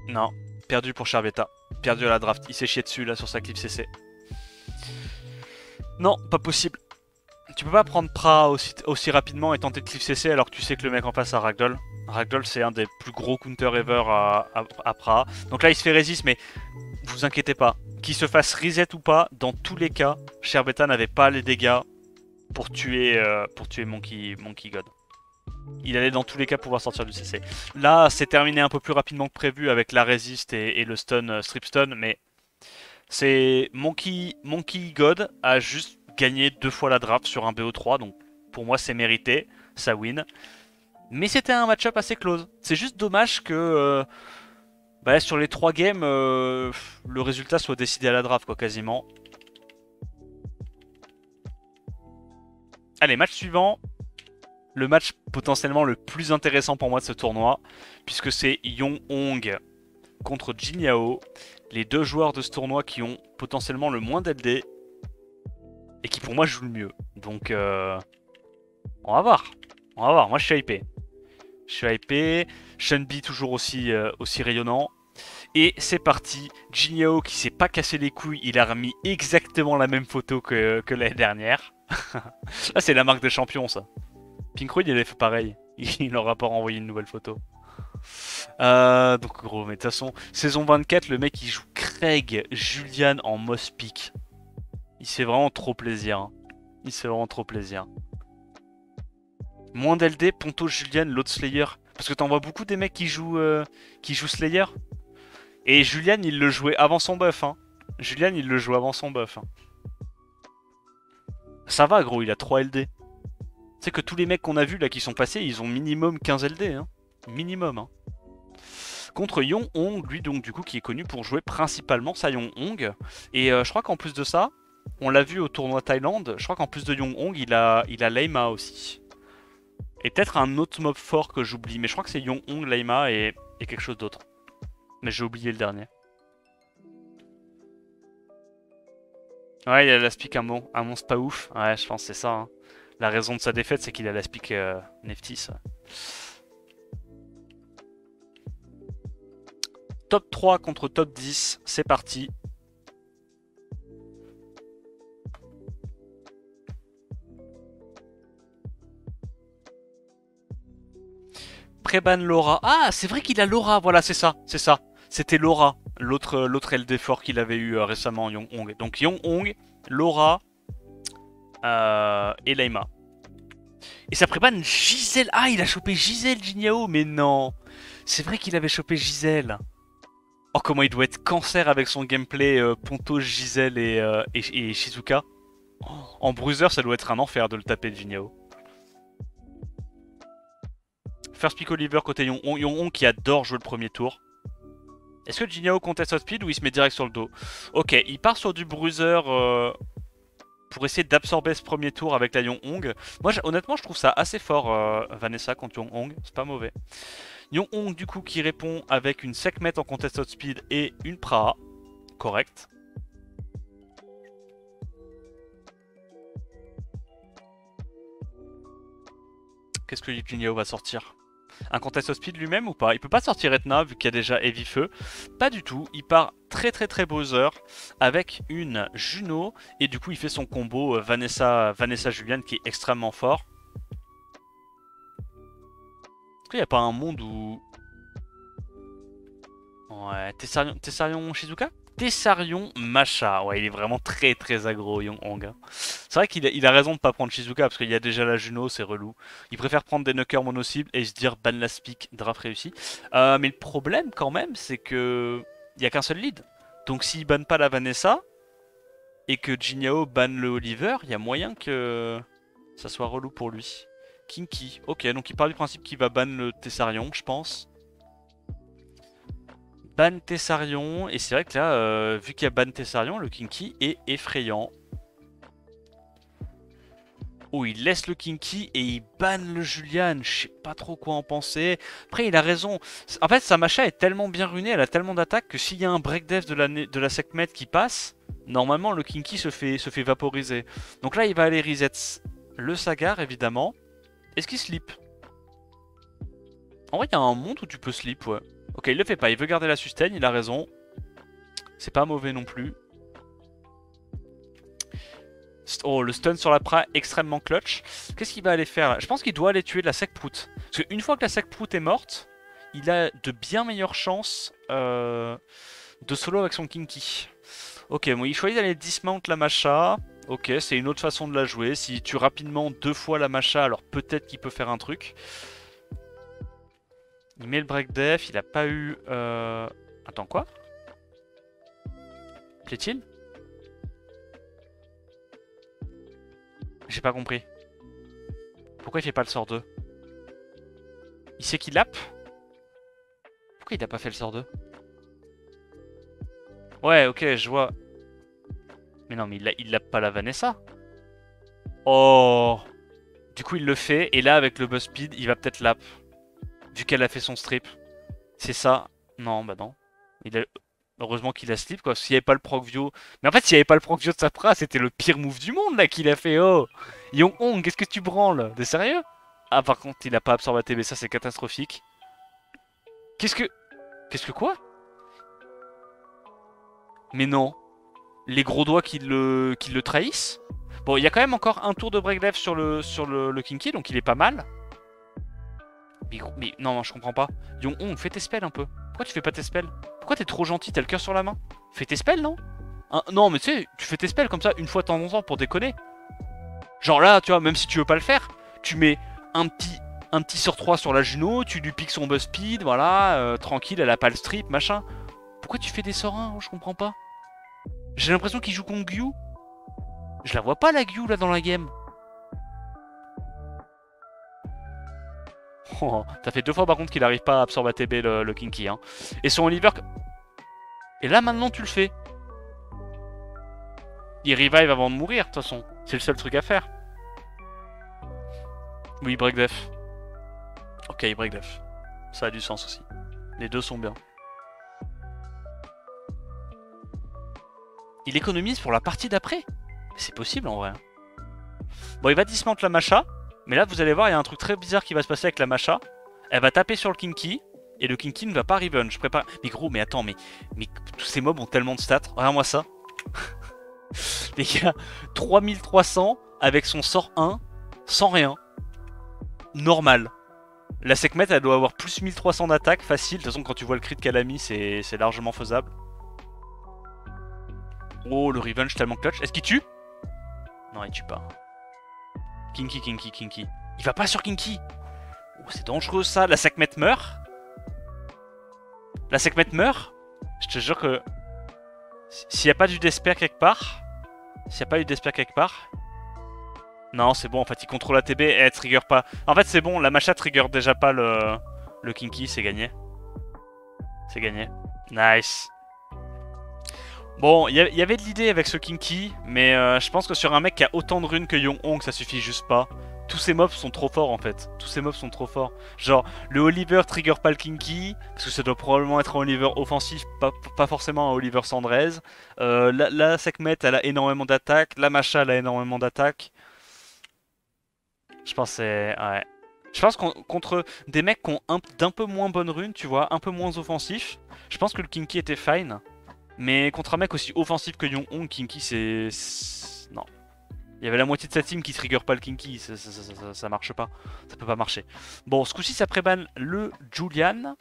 Non, perdu pour Sherbeta. Perdu à la draft. Il s'est chié dessus là sur sa clip CC. Non, pas possible. Tu peux pas prendre Pra aussi rapidement et tenter de cliff CC alors que tu sais que le mec en face a Ragdoll. Ragdoll c'est un des plus gros counters ever à Pra. Donc là il se fait résist mais vous inquiétez pas. Qu'il se fasse reset ou pas, dans tous les cas, Sherbeta n'avait pas les dégâts pour tuer Monkey God. Il allait dans tous les cas pouvoir sortir du CC. Là c'est terminé un peu plus rapidement que prévu avec la résist et le stun, strip stun mais... C'est Monkey God a juste gagné 2 fois la draft sur un BO3, donc pour moi c'est mérité, ça win. Mais c'était un match-up assez close. C'est juste dommage que sur les 3 games, le résultat soit décidé à la draft, quoi, quasiment. Allez, match suivant. le match potentiellement le plus intéressant pour moi de ce tournoi, puisque c'est Yong Hong contre Jin Yao, les deux joueurs de ce tournoi qui ont potentiellement le moins d'LD et qui pour moi jouent le mieux. Donc on va voir. On va voir. Moi je suis hypé. Je suis hypé. Shenbi toujours aussi rayonnant. Et c'est parti. Jin Yao qui s'est pas cassé les couilles, il a remis exactement la même photo que l'année dernière. Là c'est la marque des champions ça. Pinkroid il avait fait pareil. Il n'aura pas renvoyé une nouvelle photo. Donc gros, mais de toute façon, saison 24, le mec il joue Craig Julian en Moss Peak. Il se fait vraiment trop plaisir. Hein. Il se fait vraiment trop plaisir. Moins d'LD, Ponto Julian, l'autre Slayer. Parce que t'en vois beaucoup des mecs qui jouent Slayer. Et Julian il le jouait avant son buff. Hein. Julian il le jouait avant son buff. Hein. Ça va gros, il a 3 LD. Tu sais que tous les mecs qu'on a vus là qui sont passés, ils ont minimum 15 LD. Hein. Minimum. Hein. Contre Yong Hong, lui donc du coup qui est connu pour jouer principalement sa Yong Hong. Et je crois qu'en plus de ça, on l'a vu au tournoi Thaïlande, je crois qu'en plus de Yong Hong, il a Leima aussi. Et peut-être un autre mob fort que j'oublie, mais je crois que c'est Yong Hong, Leima et quelque chose d'autre. Mais j'ai oublié le dernier. Ouais, il a l'aspic un monstre pas ouf. Ouais, je pense que c'est ça. Hein. La raison de sa défaite, c'est qu'il a l'aspic Neftis. Top 3 contre top 10, c'est parti. Préban Laura. Ah, c'est vrai qu'il a Laura, voilà, c'est ça, c'est ça. C'était Laura, l'autre LD fort qu'il avait eu récemment, Yong Hong. Donc Yong Hong, Laura et Leima. Et ça préban Giselle. Ah, il a chopé Giselle, Jin Yao, mais non. C'est vrai qu'il avait chopé Giselle. Oh, comment il doit être cancer avec son gameplay Ponto, Giselle et Shizuka. Oh, en bruiser, ça doit être un enfer de le taper, Jin Yao. First pick Oliver côté Yong Hong qui adore jouer le premier tour. Est-ce que Jin Yao conteste speed ou il se met direct sur le dos? Ok, il part sur du bruiser pour essayer d'absorber ce premier tour avec la Yong Hong. Moi honnêtement je trouve ça assez fort Vanessa contre Yong Hong, c'est pas mauvais. Yong Hong du coup qui répond avec une Sekhmet en contested speed et une Praha. Correct. Qu'est-ce que Jin Yao va sortir? Un contest speed lui-même ou pas? Il peut pas sortir Etna vu qu'il y a déjà Heavy Feu. Pas du tout. Il part très bruiser avec une Juno. Et du coup il fait son combo Vanessa Julian qui est extrêmement fort. Est-ce qu'il n'y a pas un monde où... Ouais, Tessarion Shizuka? Tessarion Masha. Ouais, il est vraiment très aggro, Yong Hong. Hein. C'est vrai qu'il a raison de pas prendre Shizuka parce qu'il y a déjà la Juno, c'est relou. Il préfère prendre des knockers mono-cibles et se dire ban la speak, draft réussi. Mais le problème quand même, c'est que il y a qu'un seul lead. Donc s'il banne pas la Vanessa et que Jin Yao banne le Oliver, il y a moyen que ça soit relou pour lui. Kinky. Ok, donc il part du principe qu'il va ban le Tessarion, je pense. Ban Tessarion, et c'est vrai que là, vu qu'il y a Ban Tessarion, le Kinky est effrayant. Oh, il laisse le Kinky et il banne le Julian, je sais pas trop quoi en penser. Après, il a raison. En fait, sa Masha est tellement bien runée, elle a tellement d'attaques que s'il y a un break dev de la Sekhmet qui passe, normalement le Kinky se fait vaporiser. Donc là, il va aller reset le Sagar, évidemment. Est-ce qu'il slip? En vrai, il y a un monde où tu peux slip, ouais. Ok, il le fait pas, il veut garder la sustain, il a raison. C'est pas mauvais non plus. Oh, le stun sur la pra, extrêmement clutch. Qu'est-ce qu'il va aller faire là? Je pense qu'il doit aller tuer de la Sekprout. Parce qu'une fois que la Sekprout est morte, il a de bien meilleures chances de solo avec son Kinky. Ok, bon, il choisit d'aller dismount la Masha. Ok, c'est une autre façon de la jouer. S'il tue rapidement 2 fois la Masha, alors peut-être qu'il peut faire un truc. Il met le break def, il a pas eu... Attends, quoi? Plaît-il? J'ai pas compris. Pourquoi il fait pas le sort 2? Il sait qu'il lappe? Pourquoi il a pas fait le sort 2? Ouais, ok, je vois. Mais non, mais il lappe pas la Vanessa. Oh! Du coup, il le fait. Et là, avec le buzz speed, il va peut-être lap. Vu qu'elle a fait son strip. C'est ça. Non, bah non. Il a... Heureusement qu'il a slip, quoi. S'il n'y avait pas le Procvio. Mais en fait, s'il n'y avait pas le Procvio de Sapra, c'était le pire move du monde, là, qu'il a fait. Oh Yong Hong, qu'est-ce que tu branles? T'es sérieux? Ah, par contre, il a pas absorbé ATB. Ça, c'est catastrophique. Qu'est-ce que... Qu'est-ce que quoi? Mais non. Les gros doigts qui le trahissent? Bon, il y a quand même encore un tour de break left sur le Kinky, donc il est pas mal. Mais non, je comprends pas. Yong Hong, fais tes spells un peu. Pourquoi tu fais pas tes spells? Pourquoi t'es trop gentil? T'as le cœur sur la main? Fais tes spells, non? Non, mais tu sais, tu fais tes spells comme ça une fois de temps en temps pour déconner. Genre là, tu vois, même si tu veux pas le faire, tu mets un petit sur 3 sur la Juno, tu lui piques son buzz speed, voilà, tranquille, elle a pas le strip, machin. Pourquoi tu fais des sorts 1? Je comprends pas. J'ai l'impression qu'il joue contre Gyu. Je la vois pas la Gyu là dans la game. Oh, ça fait 2 fois par contre qu'il arrive pas à absorber ATB le Kinky. Hein. Et son Oliver... Et là maintenant tu le fais. Il revive avant de mourir de toute façon. C'est le seul truc à faire. Oui, break def. Ok, break def. Ça a du sens aussi. Les deux sont bien. Il économise pour la partie d'après. C'est possible en vrai. Bon, il va dismount la Masha. Mais là, vous allez voir, il y a un truc très bizarre qui va se passer avec la Masha. Elle va taper sur le Kinky. Et le Kinky ne va pas revenge. Je prépare... Mais gros, mais attends, mais tous ces mobs ont tellement de stats. Regarde-moi ça. Les gars, 3300 avec son sort 1, sans rien. Normal. La Sekhmet, elle doit avoir plus 1300 d'attaque, facile. De toute façon, quand tu vois le crit qu'elle a mis, c'est largement faisable. Oh, le revenge tellement clutch. Est-ce qu'il tue? Non, il tue pas. Kinky, Kinky, Kinky. Il va pas sur Kinky. Oh, c'est dangereux ça. La Sekhmet meurt. La Sekhmet meurt. Je te jure que... S'il n'y a pas du Despair quelque part... S'il n'y a pas eu Despair quelque part... Non, c'est bon, en fait, il contrôle la TB et elle trigger pas. En fait, c'est bon, la Masha trigger déjà pas le Kinky, c'est gagné. C'est gagné. Nice. Bon, il y avait de l'idée avec ce Kinky, mais je pense que sur un mec qui a autant de runes que Yong Hong, ça suffit juste pas. Tous ces mobs sont trop forts en fait. Tous ces mobs sont trop forts. Genre, le Oliver trigger pas le Kinky, parce que ça doit probablement être un Oliver offensif, pas forcément un Oliver Sandrez. La Sekhmet, elle a énormément d'attaque. La Masha, elle a énormément d'attaque. Je pense c'est... Ouais. Je pense contre des mecs qui ont d'un peu moins bonne rune, tu vois, un peu moins offensif, je pense que le Kinky était fine. Mais contre un mec aussi offensif que Yong Hong, Kinky c'est... Non. Il y avait la moitié de sa team qui trigger pas le Kinky, ça marche pas. Ça peut pas marcher. Bon, ce coup-ci ça prébanne le Julian.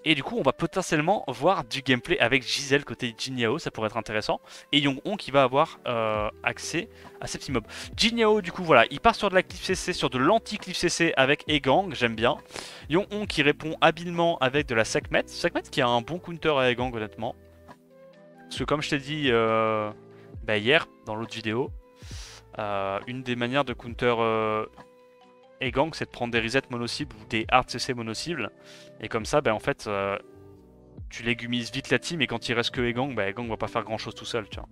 Et du coup on va potentiellement voir du gameplay avec Giselle côté Jin Yao, ça pourrait être intéressant. Et Yong Hong qui va avoir accès à ces petits mobs. Jin Yao du coup voilà, il part sur de la Cliff CC, sur de l'anti-Cliff CC avec Egang, j'aime bien. Yong Hong qui répond habilement avec de la Sekhmet. Sekhmet qui a un bon counter à Egang honnêtement. Parce que comme je t'ai dit hier dans l'autre vidéo, une des manières de counter Egang c'est de prendre des resets mono-cibles ou des hard CC mono-cibles. Et comme ça, en fait, tu légumises vite la team et quand il reste que Egang, Egang va pas faire grand chose tout seul, tu vois.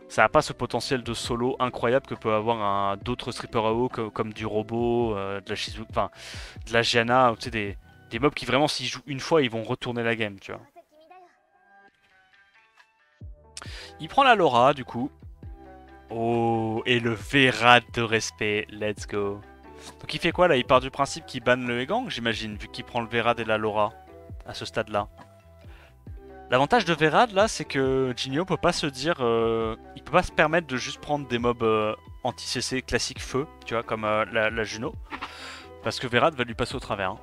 Ça a pas ce potentiel de solo incroyable que peut avoir d'autres strippers AO comme du robot, de la Shizu, enfin, de la Gianna, tu sais, des mobs qui vraiment s'ils jouent une fois, ils vont retourner la game, tu vois. Il prend la Laura, du coup. Oh, et le Verad de respect, let's go. Donc il fait quoi là? Il part du principe qu'il banne le Egang, j'imagine, vu qu'il prend le Verad et la Laura à ce stade-là. L'avantage de Verad là, c'est que Jinyo peut pas se dire, il peut pas se permettre de juste prendre des mobs anti-CC classique feu, tu vois, comme la Juno, parce que Verad va lui passer au travers. Hein.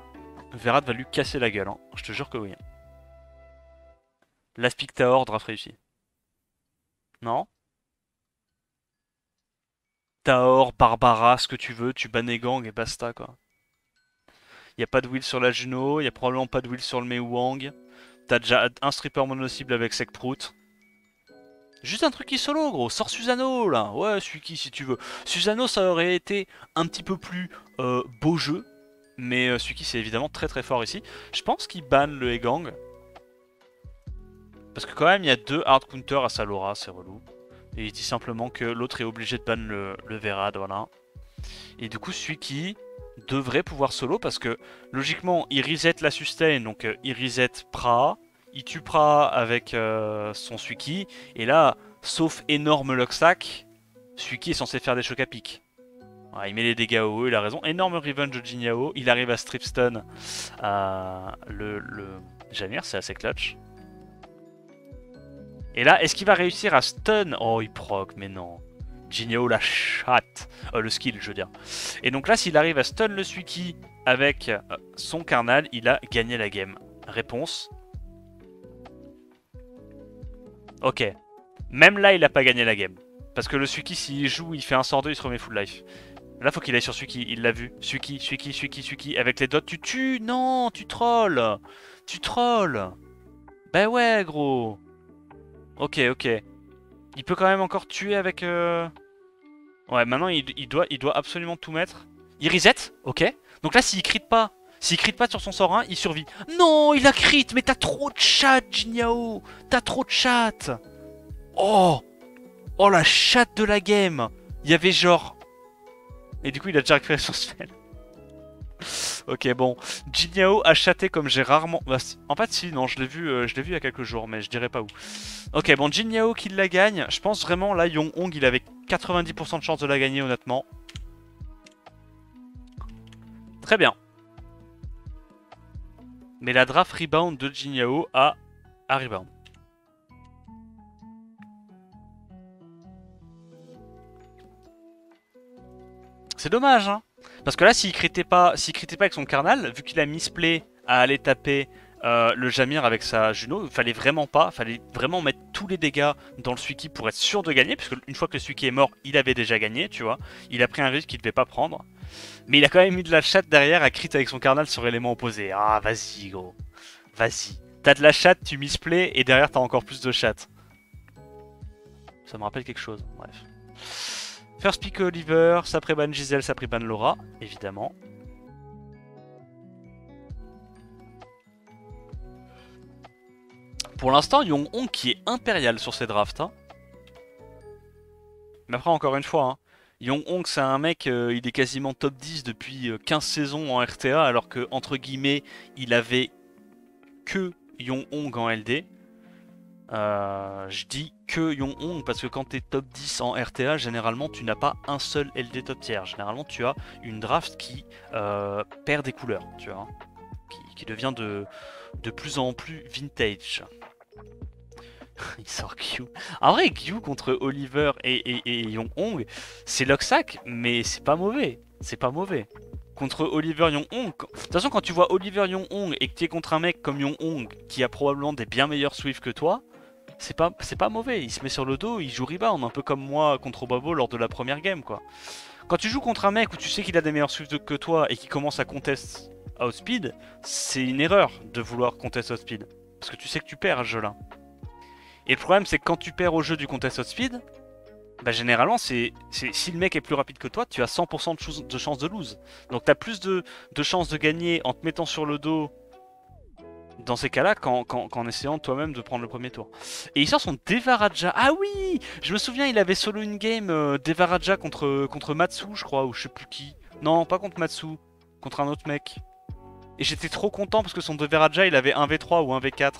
Verad va lui casser la gueule, hein. Je te jure que oui. L'Aspic Taor, draft réussi. Non? Taor, Barbara, ce que tu veux, tu bannes Egang et basta quoi. Y a pas de wheel sur la Juno, y a probablement pas de wheel sur le Mei Wang. T'as déjà un stripper mono-cible avec Sekprout. Juste un truc qui solo gros, sors Susano là. Ouais, Suiki si tu veux. Susano ça aurait été un petit peu plus beau jeu. Mais Suiki c'est évidemment très très fort ici. Je pense qu'il banne le Egang. Parce que quand même il y a deux hard counters à sa Laura, c'est relou. Et il dit simplement que l'autre est obligé de ban le Verad, voilà. Et du coup, Suiki devrait pouvoir solo parce que logiquement, il reset la sustain, donc il reset Pra, il tue Pra avec son Suiki, et là, sauf énorme Locksack, Suiki est censé faire des chocs à pic. Voilà, il met les dégâts au haut, il a raison. Énorme revenge de Jin Yao, il arrive à strip stun le Jamir, c'est assez clutch. Et là, est-ce qu'il va réussir à stun? Oh, il proc, mais non. Jin Yao la chatte. Le skill, je veux dire. Et donc là, s'il arrive à stun le Suiki avec son Karnal, il a gagné la game. Réponse. Ok. Même là, il a pas gagné la game. Parce que le Suiki, s'il joue, il fait un sort 2, il se remet full life. Là, faut qu'il aille sur Suiki, il l'a vu. Suiki. Avec les dots, tu tues. Non, tu trolls. Tu trolls. Bah ouais, gros. Ok. Il peut quand même encore tuer avec... Ouais, maintenant, il doit absolument tout mettre. Il reset, ok. Donc là, s'il crit pas sur son sort 1, il survit. Non, il a crit, mais t'as trop de chat, Jin Yao. T'as trop de chat. Oh, la chatte de la game. Il y avait genre... Et du coup, il a déjà récupéré son spell. Ok, bon. Jin Yao a chaté comme j'ai rarement... Bah, en fait, si, non, je l'ai vu il y a quelques jours, mais je dirais pas où. Ok, bon, Jin Yao qui la gagne. Je pense vraiment, là, Yong Hong, il avait 90% de chance de la gagner, honnêtement. Très bien. Mais la draft rebound de Jin Yao a rebound. C'est dommage, hein. Parce que là, s'il critait pas avec son Karnal, vu qu'il a misplay à aller taper le Jamir avec sa Juno, fallait vraiment mettre tous les dégâts dans le Suiki pour être sûr de gagner, puisque une fois que le Suiki est mort, il avait déjà gagné, tu vois. Il a pris un risque qu'il devait pas prendre. Mais il a quand même eu de la chatte derrière à crit avec son Karnal sur élément opposé. Ah, vas-y, gros. Vas-y. T'as de la chatte, tu misplay, et derrière t'as encore plus de chatte. Ça me rappelle quelque chose, bref. First pick Oliver, ça prébanne Giselle, ça prébanne Laura, évidemment. Pour l'instant, Yong Hong qui est impérial sur ses drafts. Hein. Mais après, encore une fois, hein, Yong Hong c'est un mec, il est quasiment top 10 depuis 15 saisons en RTA, alors que, entre guillemets, il avait que Yong Hong en LD. Je dis que Yong Hong parce que quand t'es top 10 en RTA, généralement tu n'as pas un seul LD top tier. Généralement tu as une draft qui perd des couleurs, tu vois, qui devient de plus en plus vintage. Il sort Q. En vrai, Q contre Oliver et Yong Hong, c'est Locksack, mais c'est pas mauvais. C'est pas mauvais. Contre Oliver Yong Hong. De toute façon, quand tu vois Oliver Yong Hong et que tu es contre un mec comme Yong Hong qui a probablement des bien meilleurs Swift que toi, c'est pas mauvais. Il se met sur le dos, il joue rebound, un peu comme moi contre Bobo lors de la première game, quoi. Quand tu joues contre un mec où tu sais qu'il a des meilleurs Swift que toi et qui commence à contest outspeed, c'est une erreur de vouloir contest outspeed. Parce que tu sais que tu perds à ce jeu-là. Et le problème, c'est que quand tu perds au jeu du contest outspeed, bah généralement, si le mec est plus rapide que toi, tu as 100% de chance de lose. Donc tu as plus de chances de gagner en te mettant sur le dos dans ces cas-là qu'en essayant toi-même de prendre le premier tour. Et il sort son Devaraja. Ah oui, je me souviens, il avait solo une game Devaraja contre Matsu, je crois, ou je sais plus qui. Non, pas contre Matsu, contre un autre mec. Et j'étais trop content parce que son Devaraja, il avait 1v3 ou 1v4.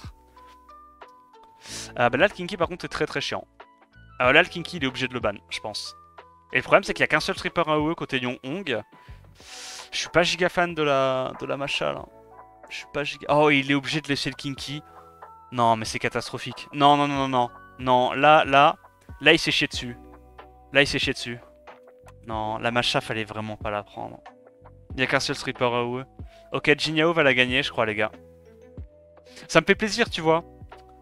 Bah là, le Kinky, par contre, est très très chiant. Là, le Kinky, il est obligé de le ban, je pense. Et le problème, c'est qu'il n'y a qu'un seul tripper AOE côté Yong Hong. Je suis pas giga fan de la Masha, là. Je suis pas giga... Oh, il est obligé de laisser le Kinky. Non, mais c'est catastrophique. Non. Non, là, il s'est chié dessus. Là, il s'est chié dessus. Non, la Masha, fallait vraiment pas la prendre. Il n'y a qu'un seul stripper AOE. Ok, Jin Yao va la gagner, je crois, les gars. Ça me fait plaisir, tu vois.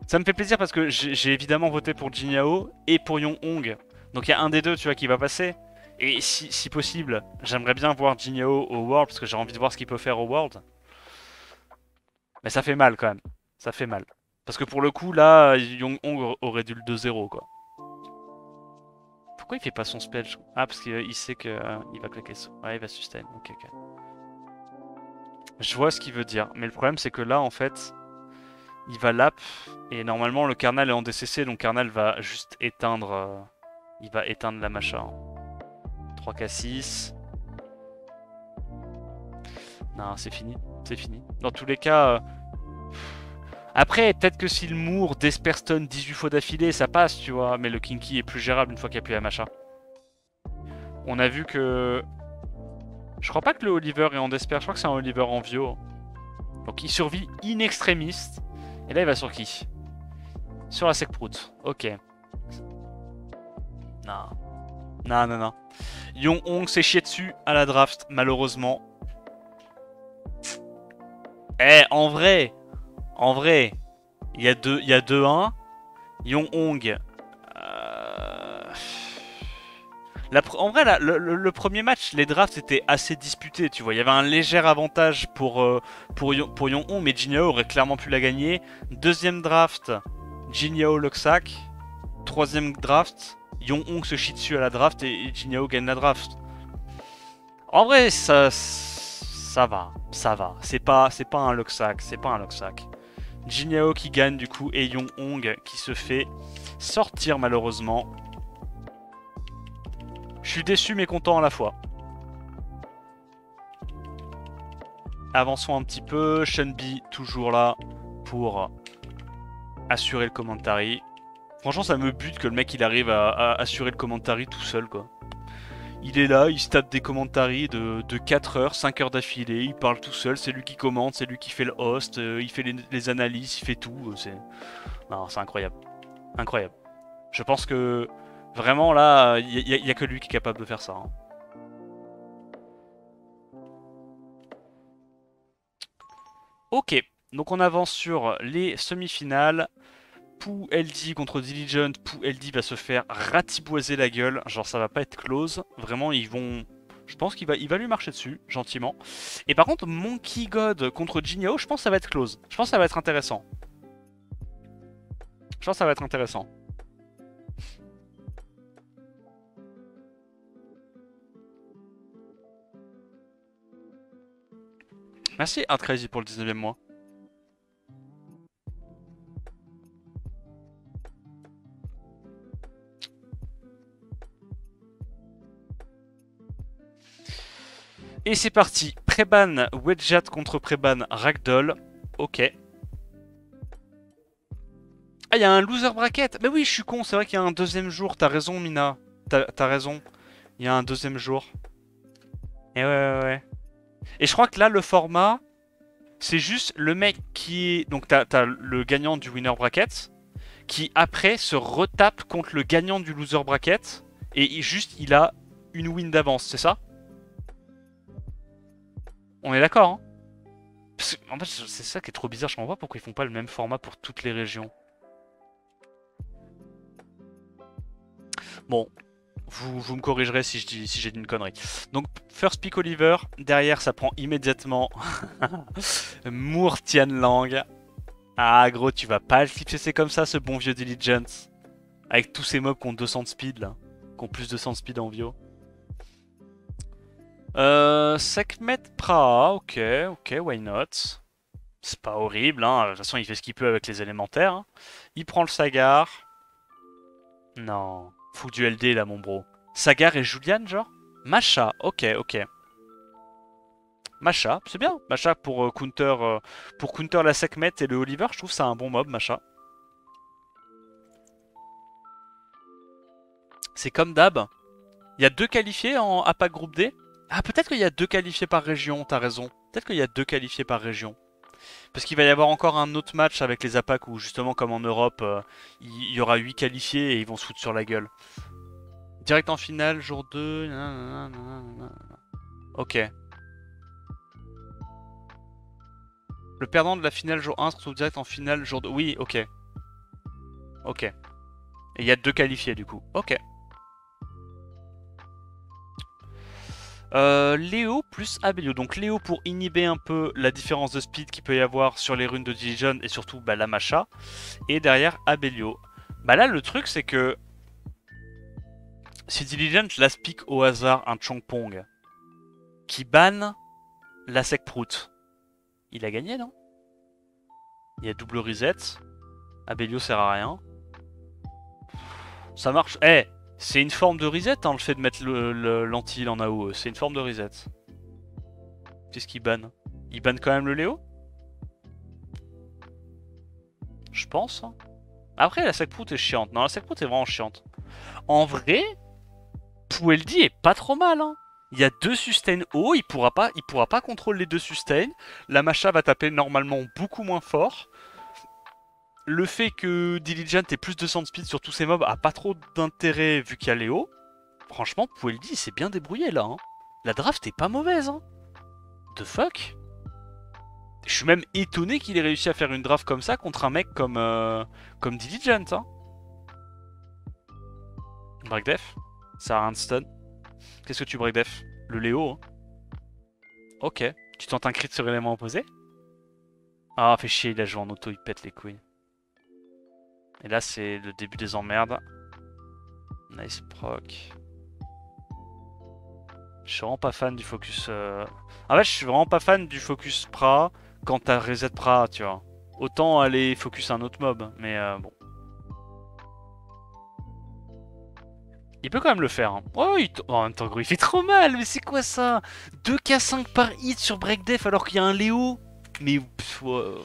Ça me fait plaisir parce que j'ai évidemment voté pour Jin Yao et pour Yong Hong. Donc il y a un des deux, tu vois, qui va passer. Et si possible, j'aimerais bien voir Jin Yao au World parce que j'ai envie de voir ce qu'il peut faire au World. Mais ça fait mal quand même. Ça fait mal. Parce que pour le coup, là, Yong Hong aurait dû le 2-0, quoi. Pourquoi il fait pas son spell? Ah, parce qu'il sait qu'il va claquer ça. Ouais, il va sustain. Ok. Je vois ce qu'il veut dire. Mais le problème, c'est que là, en fait, il va lap. Et normalement, le Karnal est en DCC, donc Karnal va juste éteindre Il va éteindre la machin. 3K6. Non, c'est fini. C'est fini. Dans tous les cas... Après, peut-être que si le Moore Desperstone 18 fois d'affilée, ça passe, tu vois. Mais le Kinky est plus gérable une fois qu'il n'y a plus la machin. On a vu que... Je crois pas que le Oliver est en Desper. Je crois que c'est un Oliver en Vio. Donc il survit in extremis. Et là, il va sur qui? Sur la Sekprout. Ok. Non. Non, non, non. Yong Hong s'est chié dessus à la draft, malheureusement. Eh, en vrai, il y a 2-1. Yong Hong. En vrai, là, le premier match, les drafts étaient assez disputés, tu vois. Il y avait un léger avantage pour Yong Hong, mais Jin Yao aurait clairement pu la gagner. Deuxième draft, Jin Yao Loksak. Troisième draft, Yong Hong se chie dessus à la draft et Jin Yao gagne la draft. En vrai, ça va, ça va. C'est pas un Loksak, c'est pas un Loksak. Jin Yao qui gagne du coup et Yong Hong qui se fait sortir malheureusement. Je suis déçu mais content à la fois. Avançons un petit peu. Shunbi toujours là pour assurer le commentary. Franchement ça me bute que le mec il arrive à assurer le commentary tout seul quoi. Il est là, il se tape des commentaries de 4 heures, 5 heures d'affilée, il parle tout seul, c'est lui qui commente, c'est lui qui fait le host, il fait les analyses, il fait tout. Non, c'est incroyable. Incroyable. Je pense que vraiment là, il n'y a que lui qui est capable de faire ça. Hein. Ok, donc on avance sur les semi-finales. Pou LD contre Diligent. Pou LD va se faire ratiboiser la gueule. Genre ça va pas être close. Vraiment ils vont... Je pense qu'il va lui marcher dessus, gentiment. Et par contre, Monkey God contre Jin Yao, je pense que ça va être close. Je pense que ça va être intéressant. Je pense que ça va être intéressant. Merci Art Crazy pour le 19e mois. Et c'est parti. Preban Wedjat contre Preban Ragdoll. Ok. Ah, il y a un loser bracket. Mais oui, je suis con. C'est vrai qu'il y a un deuxième jour. T'as raison, Mina. T'as raison. Il y a un deuxième jour. Et ouais. Et je crois que là, le format, c'est juste le mec qui est... Donc, t'as le gagnant du winner bracket qui, après, se retape contre le gagnant du loser bracket. Et juste, il a une win d'avance. C'est ça? On est d'accord, hein? En fait, c'est ça qui est trop bizarre. Je comprends pas pourquoi ils font pas le même format pour toutes les régions. Bon, vous me corrigerez si j'ai dit une connerie. Donc, first pick Oliver. Derrière, ça prend immédiatement Moore Tianlang. Ah, gros, tu vas pas le clipser comme ça, ce bon vieux Diligence. Avec tous ces mobs qui ont 200 de speed, là. Qui ont plus de 100 de speed en Vio. Sekhmet Praha, ok, why not. C'est pas horrible, hein. De toute façon, il fait ce qu'il peut avec les élémentaires. Hein. Il prend le Sagar. Non. Fou du LD, là, mon bro. Sagar et Julian, genre Masha, ok. Masha, c'est bien. Masha pour counter la Sekhmet et le Oliver, je trouve ça un bon mob, Masha. C'est comme d'hab. Il y a 2 qualifiés en APAC groupe D. Ah, peut-être qu'il y a 2 qualifiés par région, t'as raison. Peut-être qu'il y a 2 qualifiés par région. Parce qu'il va y avoir encore un autre match avec les APAC où, justement, comme en Europe, il y aura 8 qualifiés et ils vont se foutre sur la gueule. Direct en finale, jour 2. Ok. Le perdant de la finale jour 1 se retrouve direct en finale jour 2. Oui, ok. Ok. Et il y a 2 qualifiés du coup. Ok. Léo plus Abelio. Donc Léo pour inhiber un peu la différence de speed qu'il peut y avoir sur les runes de Diligent et surtout bah, la Masha. Et derrière Abelio. Bah là le truc c'est que si Diligent la pique au hasard un Chongpong qui banne la Sekprout, il a gagné non? Il y a double reset. Abelio sert à rien. Ça marche. Eh, C'est une forme de reset, hein, le fait de mettre l'anti-heal en AOE. C'est une forme de reset. Qu'est-ce qu'il banne? Il banne quand même le Léo? Je pense. Hein. Après, la Sackproot est chiante. Non, la Sackproot est vraiment chiante. En vrai, Pueldi est pas trop mal. Hein. Il y a 2 sustain haut, il pourra pas contrôler les 2 sustain. La Masha va taper normalement beaucoup moins fort. Le fait que Diligent ait plus de 200 de speed sur tous ses mobs a pas trop d'intérêt vu qu'il y a Léo. Franchement, Pueldi s'est bien débrouillé là. Hein. La draft est pas mauvaise. Hein. The fuck? Je suis même étonné qu'il ait réussi à faire une draft comme ça contre un mec comme Diligent. Hein. Breakdef, ça a un stun. Qu'est-ce que tu breakdef? Le Léo. Hein. Ok. Tu tentes un crit sur l'élément opposé? Ah, fait chier, il a joué en auto, il pète les couilles. Et là, c'est le début des emmerdes. Nice proc. Je suis vraiment pas fan du focus... En fait, je suis vraiment pas fan du focus Pra quand t'as reset Pra, tu vois. Autant aller focus un autre mob, mais bon. Il peut quand même le faire. Hein. Oh, en même temps, gros, il fait trop mal, mais c'est quoi ça? 2k5 par hit sur breakdef alors qu'il y a un Léo? Mais... Wow.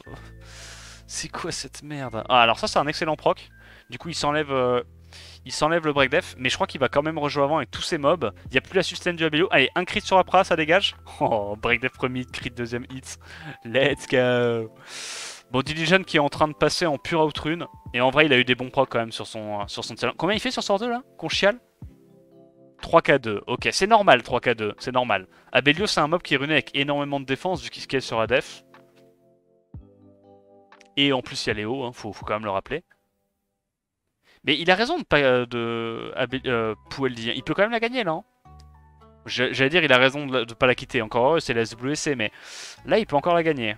C'est quoi cette merde? Ah, alors ça, c'est un excellent proc. Du coup, il s'enlève le breakdef, mais je crois qu'il va quand même rejouer avant avec tous ses mobs. Il n'y a plus la sustain du Abelio. Allez, un crit sur la Pra, ça dégage. Oh, breakdef premier hit, crit deuxième hit. Let's go. Bon, Diligent qui est en train de passer en pure outrune. Et en vrai, il a eu des bons procs quand même sur son talent. Combien il fait sur Sort 2 là? Qu'on chiale? 3k2. Ok, c'est normal 3k2, c'est normal. Abelio, c'est un mob qui est runé avec énormément de défense vu qu'il scale sur ADF. Et en plus, il y a Léo, hein, faut quand même le rappeler. Mais il a raison de pas Pueldi. Il peut quand même la gagner là. Hein. J'allais dire il a raison de pas la quitter. Encore heureux, c'est la SWC, mais là il peut encore la gagner.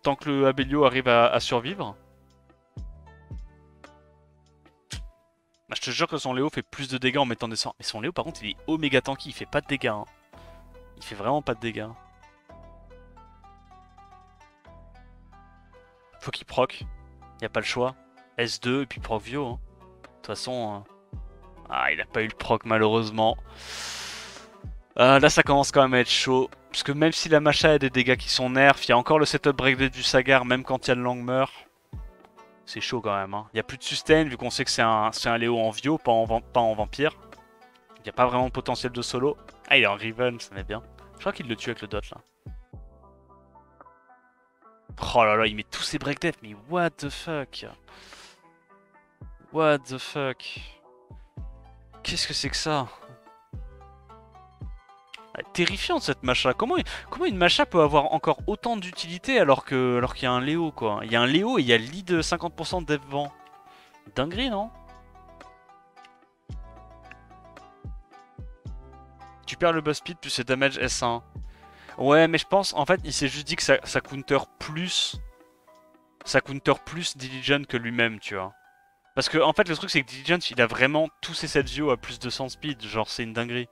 Tant que le Abelio arrive à survivre. Bah, je te jure que son Léo fait plus de dégâts en mettant des sorts. Mais son Léo par contre il est oméga tanky, il fait pas de dégâts. Hein. Il fait vraiment pas de dégâts. Faut qu'il proc. Y a pas le choix. S2 et puis proc Vio. Hein. De toute façon... Ah, il a pas eu le proc malheureusement. Là ça commence quand même à être chaud. Parce que même si la Masha a des dégâts qui sont nerfs, il y a encore le setup breakdef du Sagar même quand il y a le Langmeur. C'est chaud quand même. Hein. Il n'y a plus de sustain vu qu'on sait que c'est un Léo en Vio, pas en vampire. Il n'y a pas vraiment de potentiel de solo. Ah il est en Riven, ça m'est bien. Je crois qu'il le tue avec le dot là. Oh là là, il met tous ses breakdef, mais what the fuck? What the fuck? Qu'est-ce que c'est que ça? Terrifiante cette Masha. Comment une Masha peut avoir encore autant d'utilité alors qu'il y a un Léo quoi? Il y a un Léo et il y a le lead de 50% de dev vent. Dinguerie non? Tu perds le boss speed plus ses damage S1. Ouais mais je pense en fait il s'est juste dit que ça counter plus. Ça counter plus Diligent que lui-même tu vois. Parce que en fait le truc c'est que Diligent il a vraiment tous ses sets view à plus de 100 speed. Genre c'est une dinguerie.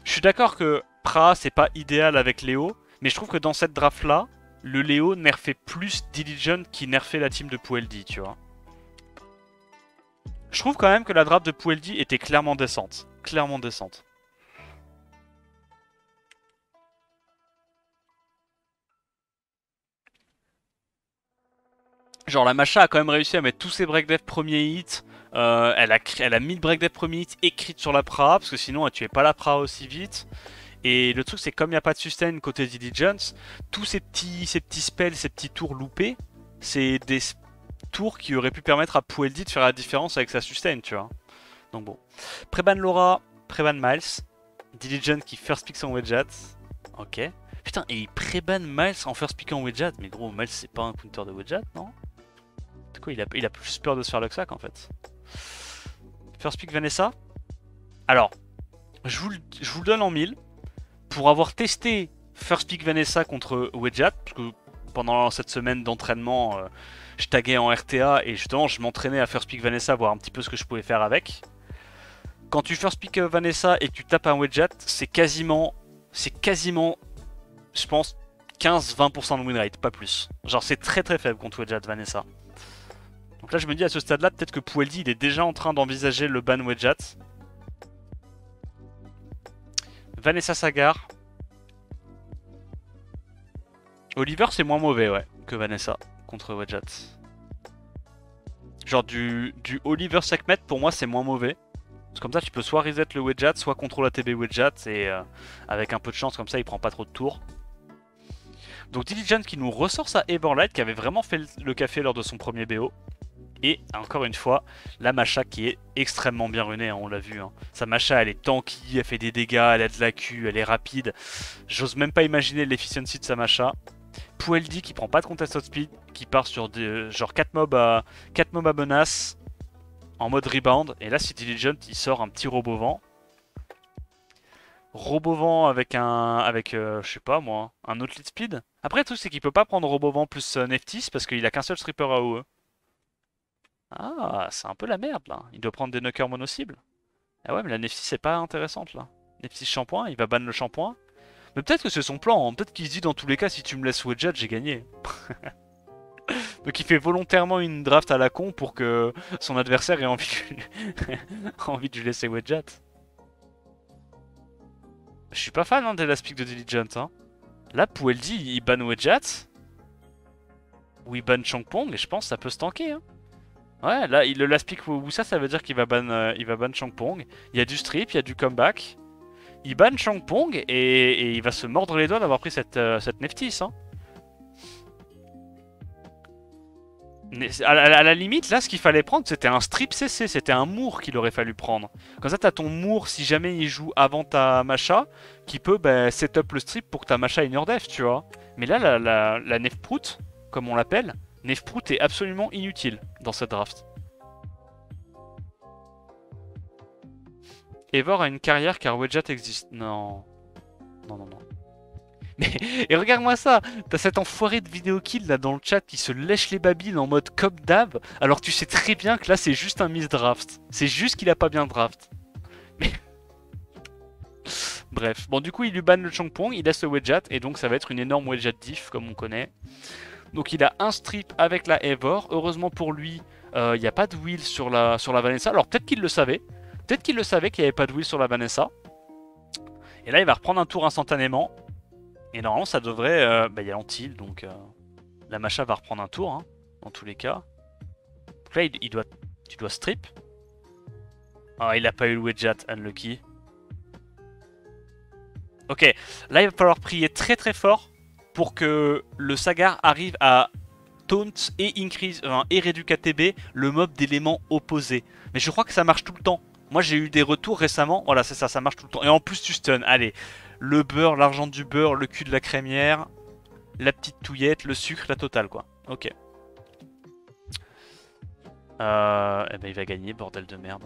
Je suis d'accord que Pra c'est pas idéal avec Léo, mais je trouve que dans cette draft là, le Léo nerfait plus Diligent qui nerfait la team de Pueldi, tu vois. Je trouve quand même que la draft de Pueldi était clairement décente. Clairement décente. Genre la Masha a quand même réussi à mettre tous ses breakdef premier hit. Elle a mis le breakdef premier hit écrite sur la Pra, parce que sinon elle tuait pas la Pra aussi vite. Et le truc c'est comme il n'y a pas de sustain côté Diligence, tous ces petits spells, ces petits tours loupés, c'est des tours qui auraient pu permettre à Pueldi de faire la différence avec sa sustain, tu vois. Donc bon. Préban Laura, préban Miles, Diligent qui first pick son Wedgeat. Ok. Putain, et il préban Miles en first pick en Wedgeat. Mais gros, Miles c'est pas un counter de Wedgeat, non? Du coup, il a plus peur de se faire le sac en fait. First pick Vanessa. Alors, je vous le donne en 1000. Pour avoir testé First Pick Vanessa contre Wedgeat, parce que pendant cette semaine d'entraînement, je taguais en RTA et justement je m'entraînais à First Pick Vanessa, voir un petit peu ce que je pouvais faire avec. Quand tu First Pick Vanessa et que tu tapes un Wedgeat, c'est quasiment, je pense, 15-20% de win rate, pas plus. Genre c'est très très faible contre Wedgeat Vanessa. Donc là je me dis à ce stade là peut-être que Pueldi il est déjà en train d'envisager le ban Wedjat. Vanessa Sagar. Oliver c'est moins mauvais ouais que Vanessa contre Wedjat. Genre du Oliver Sekhmet pour moi c'est moins mauvais. Parce que comme ça tu peux soit reset le Wedjat, soit contrôle ATB Wedjat et avec un peu de chance comme ça il prend pas trop de tours. Donc Diligent qui nous ressort sa Everlight qui avait vraiment fait le café lors de son premier BO. Et encore une fois, la Masha qui est extrêmement bien runée, hein, on l'a vu. Hein. Sa Masha elle est tanky, elle fait des dégâts, elle a de la Q, elle est rapide. J'ose même pas imaginer l'efficiency de sa Masha. Pueldi qui prend pas de contest speed, qui part sur des, genre 4 mobs à menace en mode rebound. Et là si Diligent il sort un petit Robovent. Robovent avec je sais pas moi, un autre lead speed. Après le truc c'est qu'il peut pas prendre Robovent plus Neftis parce qu'il a qu'un seul stripper AOE. Ah, c'est un peu la merde là. Il doit prendre des knockers mono-cibles. Ah ouais, mais la Neftis c'est pas intéressante là. Neftis shampoing, il va ban le shampoing. Mais peut-être que c'est son plan. Hein. Peut-être qu'il se dit dans tous les cas, si tu me laisses Wedjat, j'ai gagné. Donc il fait volontairement une draft à la con pour que son adversaire ait envie de lui laisser Wedjat. Je suis pas fan hein, de l'aspect de Diligent. Hein. Là, Pueldi, il ban Wedjat. Ou il ban Changpong, et je pense que ça peut se tanker. Hein. Ouais, là, le last pick ou ça veut dire qu'il va ban Changpong. Il y a du strip, il y a du comeback. Il ban Changpong et il va se mordre les doigts d'avoir pris cette Neftis. Hein. À la limite, là, ce qu'il fallait prendre, c'était un strip CC. C'était un Moore qu'il aurait fallu prendre. Comme ça, t'as ton Moore, si jamais il joue avant ta Masha, qui peut set up le strip pour que ta Masha ait une def, tu vois. Mais là, la Nefprout, comme on l'appelle, Nefprout est absolument inutile dans cette draft. Eivor a une carrière car Wedjat existe. Non. Non, non, non. Mais, et regarde-moi ça. T'as cet enfoiré de vidéo kill là dans le chat qui se lèche les babines en mode cop dab. Alors tu sais très bien que là c'est juste un misdraft. C'est juste qu'il a pas bien draft. Mais... Bref. Bon, du coup, il lui banne le Changpong, il laisse le Wedjat et donc ça va être une énorme Wedjat diff comme on connaît. Donc il a un strip avec la Eivor. Heureusement pour lui, il n'y a pas de wheel sur la Vanessa. Alors peut-être qu'il le savait. Peut-être qu'il le savait qu'il n'y avait pas de wheel sur la Vanessa. Et là il va reprendre un tour instantanément. Et normalement ça devrait... il y a l'antil, donc la Masha va reprendre un tour, hein, dans tous les cas. Donc là tu dois strip. Ah, il a pas eu le Wedjat, unlucky. Ok, là il va falloir prier très très fort pour que le Sagar arrive à taunt et increase et réduire KTB le mob d'éléments opposés. Mais je crois que ça marche tout le temps. Moi j'ai eu des retours récemment, voilà c'est ça, ça marche tout le temps. Et en plus tu stun, allez, le beurre, l'argent du beurre, le cul de la crémière, la petite touillette, le sucre, la totale quoi. Ok. Eh ben il va gagner, bordel de merde.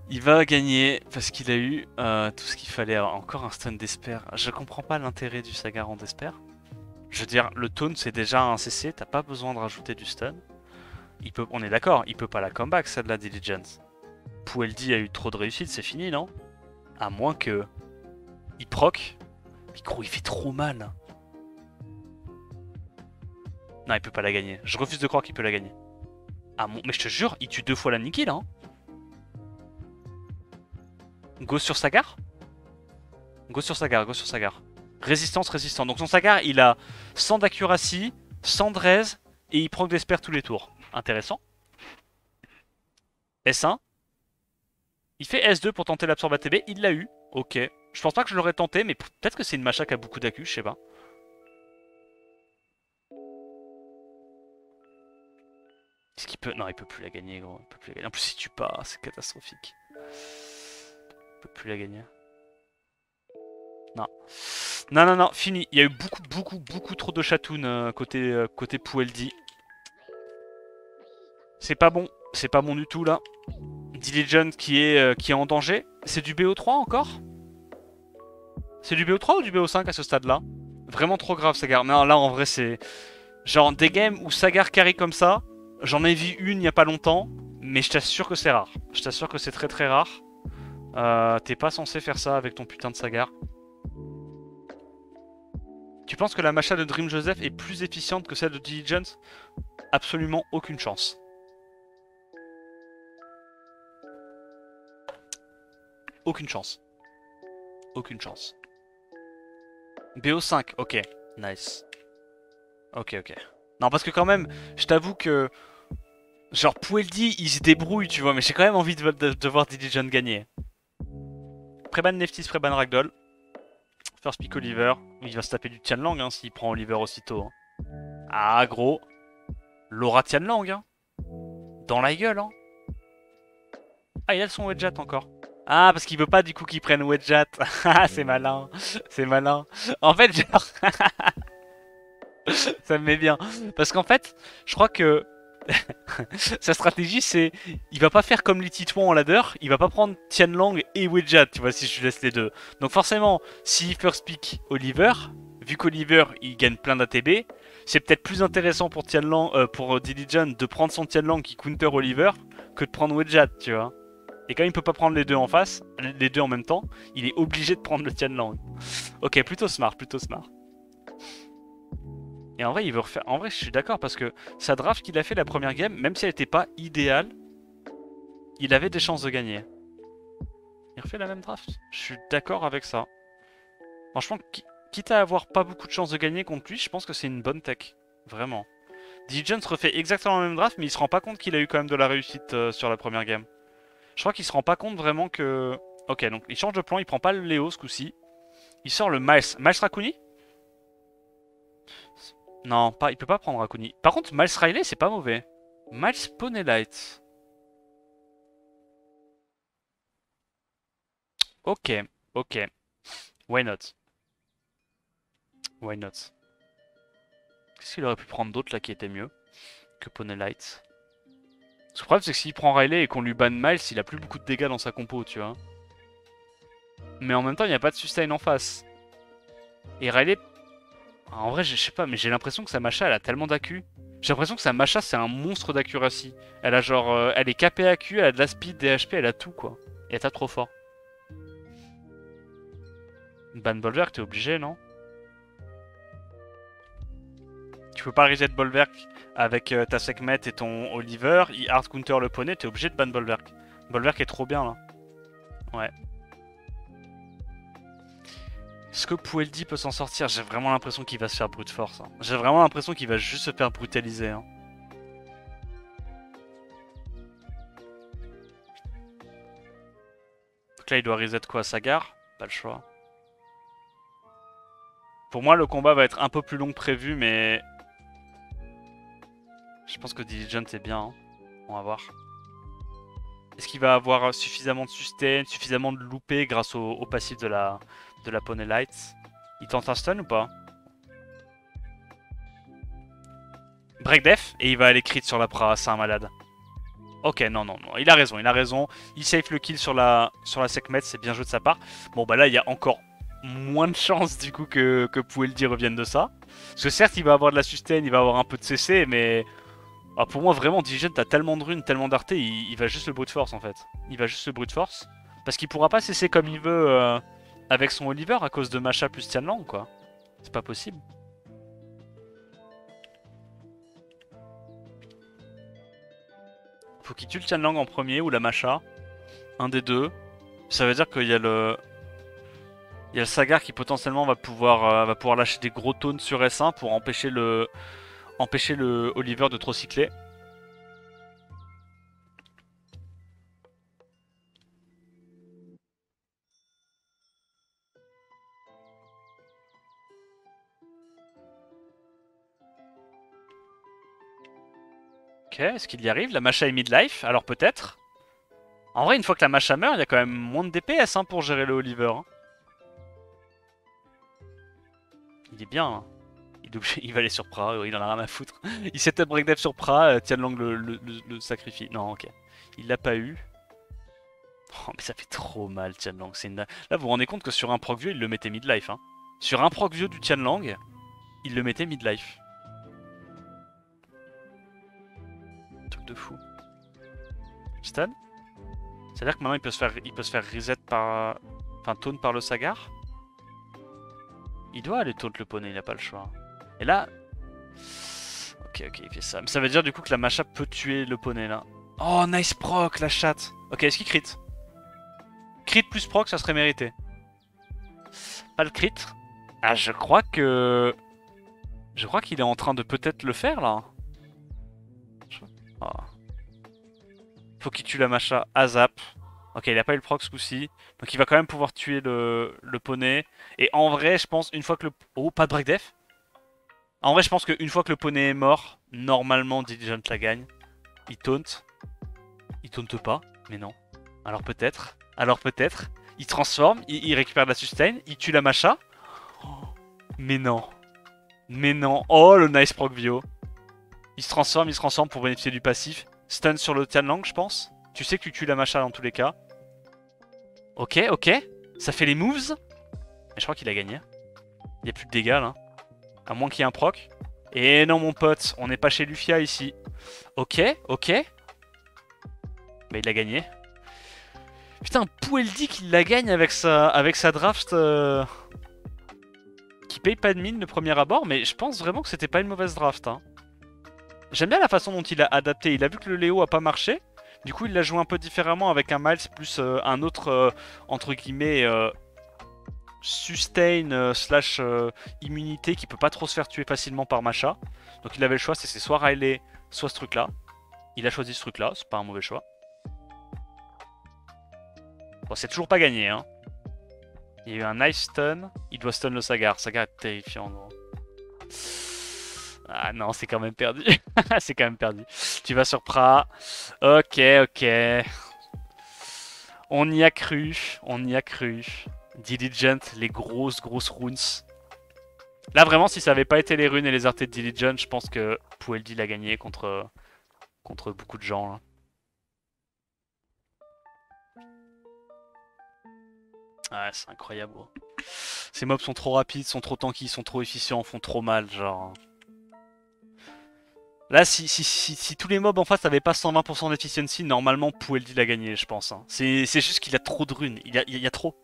Il va gagner parce qu'il a eu tout ce qu'il fallait. Encore un stun d'Esper. Je comprends pas l'intérêt du Sagar en d'Esper. Je veux dire, le taunt c'est déjà un CC, t'as pas besoin de rajouter du stun. On est d'accord, il peut pas la comeback ça de la Diligence. Pueldi a eu trop de réussite, c'est fini non? À moins que... il proc. Mais gros, il fait trop mal. Non, il peut pas la gagner. Je refuse de croire qu'il peut la gagner. Ah, mais je te jure, il tue 2 fois la Nikki là. Hein. Go sur Sagar. Go sur Sagar, go sur Sagar. Résistance, résistance. Donc son Sagar, il a 100 d'accuracy, 100 de raise, et il proc d'esper tous les tours. Intéressant. S1. Il fait S2 pour tenter l'absorbe ATB, il l'a eu. Ok. Je pense pas que je l'aurais tenté, mais peut-être que c'est une Masha qui a beaucoup d'accu, je sais pas. Est-ce qu'il peut... Non, il peut plus la gagner, gros. Il peut plus la gagner. En plus, si tu pars, c'est catastrophique. Il peut plus la gagner. Non. Non, non, non, fini. Il y a eu beaucoup trop de chatoun côté Pueldi. C'est pas bon. C'est pas bon du tout, là. Diligent qui est en danger. C'est du BO3 encore? C'est du BO3 ou du BO5 à ce stade-là? Vraiment trop grave, Sagar. Non, là, en vrai, c'est... Genre, des games où Sagar carry comme ça, j'en ai vu une il y a pas longtemps, mais je t'assure que c'est rare. Je t'assure que c'est très très rare. T'es pas censé faire ça avec ton putain de Sagar. Tu penses que la Masha de Dream Joseph est plus efficiente que celle de Diligence? Absolument aucune chance. Aucune chance. Aucune chance. BO5, ok. Nice. Ok, ok. Non, parce que quand même, je t'avoue que... Genre, Pueldi, il se débrouille, tu vois, mais j'ai quand même envie de voir Diligent gagner. Préban Neftis, Préban Ragdoll. First pick Oliver. Il va se taper du Tianlang hein, s'il prend Oliver aussitôt. Hein. Ah, gros. Laura Tianlang, hein. Dans la gueule, hein. Ah, il a son Wedjat encore. Ah, parce qu'il veut pas du coup qu'il prenne Wedjat. Ah, c'est malin. C'est malin. En fait, genre... ça me met bien. Parce qu'en fait, je crois que... sa stratégie, c'est... Il va pas faire comme les Titouans en ladder. Il va pas prendre Tianlang et Wedjat, tu vois, si je laisse les deux. Donc forcément, s'il first pick Oliver, vu qu'Oliver, il gagne plein d'ATB, c'est peut-être plus intéressant pour Tianlang, pour Diligent de prendre son Tianlang qui counter Oliver que de prendre Wedjat, tu vois. Et quand il peut pas prendre les deux en face, les deux en même temps, il est obligé de prendre le Tianlang. Ok, plutôt smart, plutôt smart. Et en vrai, il veut refaire. En vrai, je suis d'accord parce que sa draft qu'il a fait la première game, même si elle n'était pas idéale, il avait des chances de gagner. Il refait la même draft. Je suis d'accord avec ça. Franchement, quitte à avoir pas beaucoup de chances de gagner contre lui, je pense que c'est une bonne tech. Vraiment. Diligence refait exactement la même draft, mais il se rend pas compte qu'il a eu quand même de la réussite sur la première game. Je crois qu'il se rend pas compte vraiment que... Ok, donc il change de plan, il prend pas le Léo ce coup-ci. Il sort le Miles. Miles Raccoon? Non, pas, il peut pas prendre Raccoon. Par contre, Miles Riley, c'est pas mauvais. Miles Ponelight. Ok, ok. Why not? Why not? Qu'est-ce qu'il aurait pu prendre d'autre là qui était mieux que Ponelight? Le problème, c'est que s'il prend Riley et qu'on lui banne Miles, il a plus beaucoup de dégâts dans sa compo, tu vois. Mais en même temps, il n'y a pas de sustain en face. Et Riley... En vrai, je sais pas, mais j'ai l'impression que sa Masha, elle a tellement d'accu. J'ai l'impression que sa Masha, c'est un monstre d'accuracy. Elle a genre... elle est KP AQ, elle a de la speed, des HP, elle a tout, quoi. Et elle tape trop fort. Ban Bolverk, t'es obligé, non? Tu peux pas reset Bolverk avec ta Sekhmet et ton Oliver. Il hard counter le poney, t'es obligé de ban Bolverk. Bolverk est trop bien, là. Ouais. Est-ce que Pueldi peut s'en sortir? J'ai vraiment l'impression qu'il va se faire brute force. Hein. J'ai vraiment l'impression qu'il va juste se faire brutaliser. Hein. Donc là, il doit reset quoi? Sagar? Pas le choix. Pour moi, le combat va être un peu plus long que prévu, mais... Je pense que Diligent est bien. Hein. On va voir. Est-ce qu'il va avoir suffisamment de sustain, suffisamment de loupé grâce au passif de la Ponelight? Il tente un stun ou pas? Break def et il va aller crit sur la Pra, c'est un malade. Ok, non, non, non, il a raison, il a raison. Il safe le kill sur la Sekhmet, c'est bien joué de sa part. Bon, bah là, il y a encore moins de chances du coup que Pueldi revienne de ça. Parce que certes, il va avoir de la sustain, il va avoir un peu de CC, mais... Ah, pour moi, vraiment, Diligent a tellement de runes, tellement d'arté, il va juste le brute force en fait. Il va juste le brute force. Parce qu'il pourra pas cesser comme il veut avec son Oliver à cause de Masha plus Tianlang, quoi. C'est pas possible. Faut qu'il tue le Tianlang en premier ou la Masha. Un des deux. Ça veut dire qu'il y a le... Il y a le Sagar qui potentiellement va pouvoir lâcher des gros taunts sur S1 pour empêcher le Oliver de trop cycler. Ok, est-ce qu'il y arrive? La Masha est midlife, alors peut-être. En vrai, une fois que la Masha meurt, il y a quand même moins de DPS hein, pour gérer le Oliver. Hein. Il est bien. Hein. Il va aller sur Pra, il en a rien à foutre. Il setup break dev sur Pra, Tianlang le sacrifie. Non, ok. Il l'a pas eu. Oh, mais ça fait trop mal, Tianlang. Là, vous vous rendez compte que sur un proc vieux, il le mettait midlife. Hein. Sur un proc vieux du Tianlang, il le mettait midlife. Truc de fou. Stun? C'est-à-dire que maintenant il peut se faire reset par... Enfin, taunt par le Sagar? Il doit aller taunt le poney, il a pas le choix. Et là... Ok, il fait ça. Mais ça veut dire du coup que la Masha peut tuer le poney là. Oh, nice proc, la chatte. Ok, est-ce qu'il crit? Crit plus proc, ça serait mérité. Pas le crit. Ah, je crois que... Je crois qu'il est en train de peut-être le faire là. Oh. Faut qu'il tue la Masha à zap. Ok, il a pas eu le proc ce coup-ci. Donc il va quand même pouvoir tuer le poney. Et en vrai, je pense, une fois que le... Oh, pas de break def. En vrai, je pense qu'une fois que le poney est mort, normalement Diligent la gagne. Il taunt. Il taunte pas, mais non. Alors peut-être. Alors peut-être. Il transforme, il récupère de la sustain, il tue la Masha. Oh, mais non. Mais non. Oh, le nice proc bio. Il se transforme pour bénéficier du passif. Stun sur le Tianlang, je pense. Tu sais que tu tues la Masha dans tous les cas. Ok. Ça fait les moves. Mais je crois qu'il a gagné. Il n'y a plus de dégâts là. À moins qu'il y ait un proc. Et non, mon pote, on n'est pas chez Lufia ici. Ok. Mais il a gagné. Putain, Pueldi qui la gagne avec sa draft qui paye pas de mine le premier abord, mais je pense vraiment que c'était pas une mauvaise draft. Hein. J'aime bien la façon dont il a adapté. Il a vu que le Léo a pas marché. Du coup, il l'a joué un peu différemment avec un Miles plus un autre, entre guillemets, sustain slash immunité qui peut pas trop se faire tuer facilement par Masha. Donc il avait le choix, c'est soit Riley, soit ce truc-là. Il a choisi ce truc-là, c'est pas un mauvais choix. Bon, c'est toujours pas gagné, hein. Il y a eu un nice stun. Il doit stun le Sagar. Sagar est terrifiant, gros. Ah non, c'est quand même perdu. C'est quand même perdu. Tu vas sur Pra. Ok. On y a cru. Diligent, les grosses runes. Là, vraiment, si ça avait pas été les runes et les artés de Diligent, je pense que Pueldi l'a gagné contre beaucoup de gens, là. Ouais, c'est incroyable, gros. Ces mobs sont trop rapides, sont trop tanky, sont trop efficients, font trop mal, genre. Là, si tous les mobs en face n'avaient pas 120% d'efficiency, normalement Pueldi l'a gagné, je pense. Hein. C'est juste qu'il a trop de runes. Il y a trop.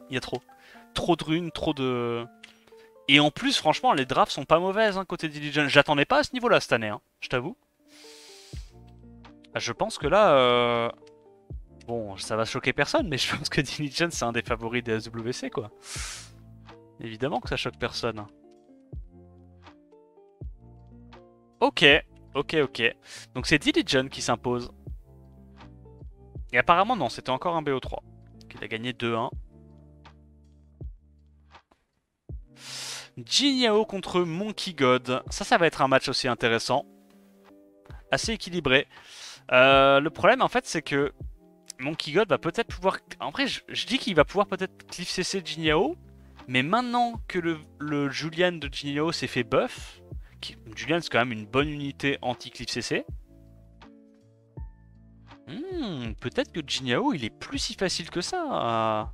Trop de runes, trop de... Et en plus, franchement, les drafts sont pas mauvaises hein, côté Diligent. J'attendais pas à ce niveau-là cette année, hein, je t'avoue. Je pense que là... Bon, ça va choquer personne, mais je pense que Diligent c'est un des favoris des SWC, quoi. Évidemment que ça choque personne. Ok. Donc c'est Diligent qui s'impose. Et apparemment non, c'était encore un BO3. Il a gagné 2-1. Jinhao contre Monkey God. Ça va être un match aussi intéressant. Assez équilibré. Le problème en fait c'est que Monkey God va peut-être pouvoir... En vrai je dis qu'il va pouvoir peut-être cliff CC Jinhao. Mais maintenant que le Julian de Jinhao s'est fait buff... Julian c'est quand même une bonne unité anti-cliff CC. Peut-être que Jinhao il est plus si facile que ça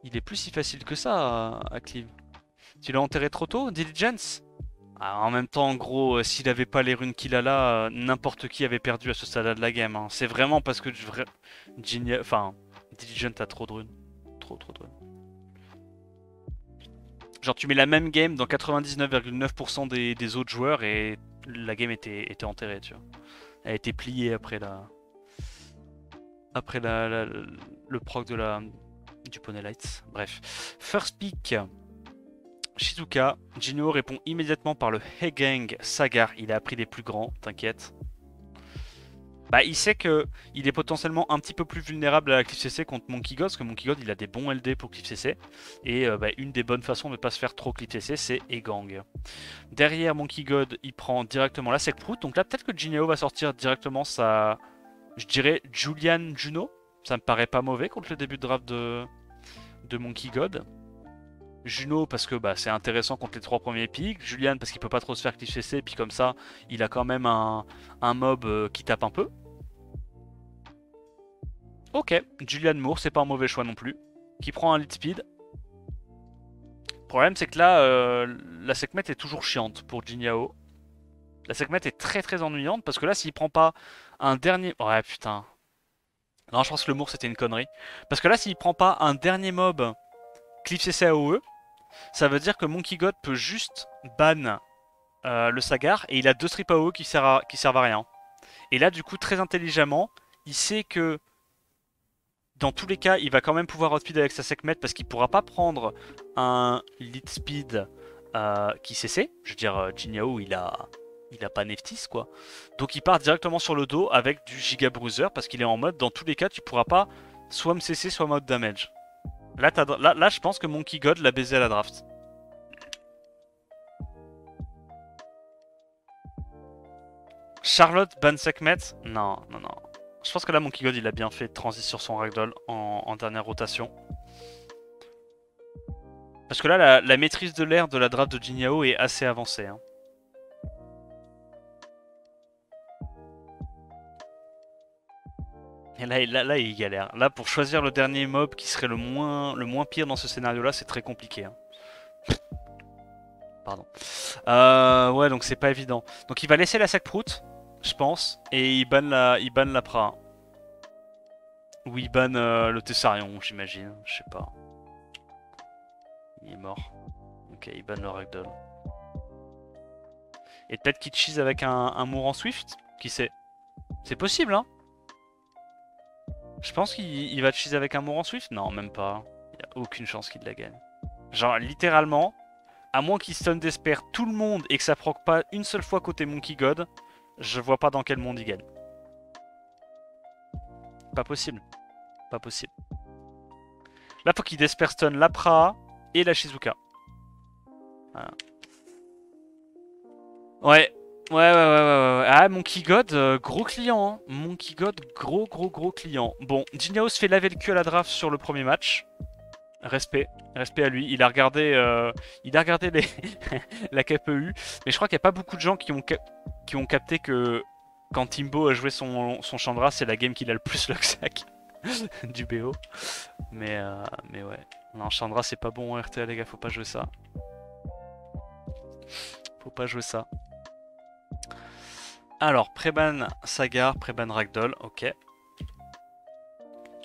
Il est plus si facile que ça à cleave. Tu l'as enterré trop tôt, Diligence? En même temps, en gros, s'il avait pas les runes qu'il a là, n'importe qui avait perdu à ce stade de la game. Hein. C'est vraiment parce que Diligent a trop de runes. Trop de runes. Genre tu mets la même game dans 99,9% des autres joueurs et la game était enterrée, tu vois. Elle a été pliée après le proc du Poney Lights. Bref. First pick. Shizuka. Jinhao répond immédiatement par le Hegang Sagar. Il a appris les plus grands, t'inquiète. Bah, il sait que il est potentiellement un petit peu plus vulnérable à la Cliff CC contre Monkey God, parce que Monkey God il a des bons LD pour Cliff CC. Et une des bonnes façons de ne pas se faire trop Cliff CC, c'est Hegang. Derrière Monkey God, il prend directement la Sekprout. Donc là, peut-être que Jinhao va sortir directement sa, je dirais, Julian Juno. Ça me paraît pas mauvais contre le début de draft de Monkey God. Juno parce que c'est intéressant contre les 3 premiers picks. Julian parce qu'il peut pas trop se faire cliff CC. Et puis comme ça, il a quand même un mob qui tape un peu. Ok, Julian Moore, c'est pas un mauvais choix non plus. Qui prend un lead speed. Le problème c'est que là, la Sekhmet est toujours chiante pour Jinhao. La Sekhmet est très ennuyante parce que là, s'il prend pas un dernier... Ouais, putain. Non, je pense que le Moore c'était une connerie. Parce que là, s'il prend pas un dernier mob cliff CC AOE, ça veut dire que Monkey God peut juste ban le Sagar et il a 2 strip AO qui servent à rien. Et là, du coup, très intelligemment, il sait que dans tous les cas, il va quand même pouvoir outspeed avec sa Sekhmet parce qu'il pourra pas prendre un lead speed qui CC. Je veux dire, Jinyao, il a pas Neftis quoi. Donc il part directement sur le dos avec du Giga Bruiser parce qu'il est en mode, dans tous les cas, tu pourras pas soit me CC, soit mode damage. Là, je pense que Monkey God l'a baisé à la draft. Charlotte ban Sekhmet? Non, non, non. Je pense que là, Monkey God, il a bien fait de transit sur son Ragdoll en dernière rotation. Parce que là, la maîtrise de l'air de la draft de Jinyao est assez avancée. Hein. Et là, il galère. Là, pour choisir le dernier mob qui serait le moins pire dans ce scénario-là, c'est très compliqué. Hein. Pardon. Ouais, donc c'est pas évident. Donc il va laisser la Sac-Prout, je pense, et il banne la Pra. Ou il banne le Tessarion, j'imagine. Je sais pas. Il est mort. Ok, il banne le Ragdoll. Et peut-être qu'il cheese avec un mourant Swift. Qui sait? C'est possible, hein? Je pense qu'il va cheese avec un mourant Swift. Non, même pas. Il n'y a aucune chance qu'il la gagne. Genre, littéralement, à moins qu'il stun d'espère tout le monde et que ça proc pas une seule fois côté Monkey God, je vois pas dans quel monde il gagne. Pas possible. Pas possible. Là, faut qu'il despair stun la Pra et la Shizuka. Voilà. Ouais. Ouais. Ah, Monkey God, gros client. Hein. Monkey God, gros client. Bon, Jinyao se fait laver le cul à la draft sur le premier match. Respect à lui. Il a regardé les la KPU. Mais je crois qu'il n'y a pas beaucoup de gens qui ont capté que quand Timbo a joué son Chandra, c'est la game qu'il a le plus Luxac du BO. Mais ouais. Non, Chandra, c'est pas bon en RTA, les gars. Faut pas jouer ça. Faut pas jouer ça. Alors, Préban Sagar, Préban Ragdoll, ok.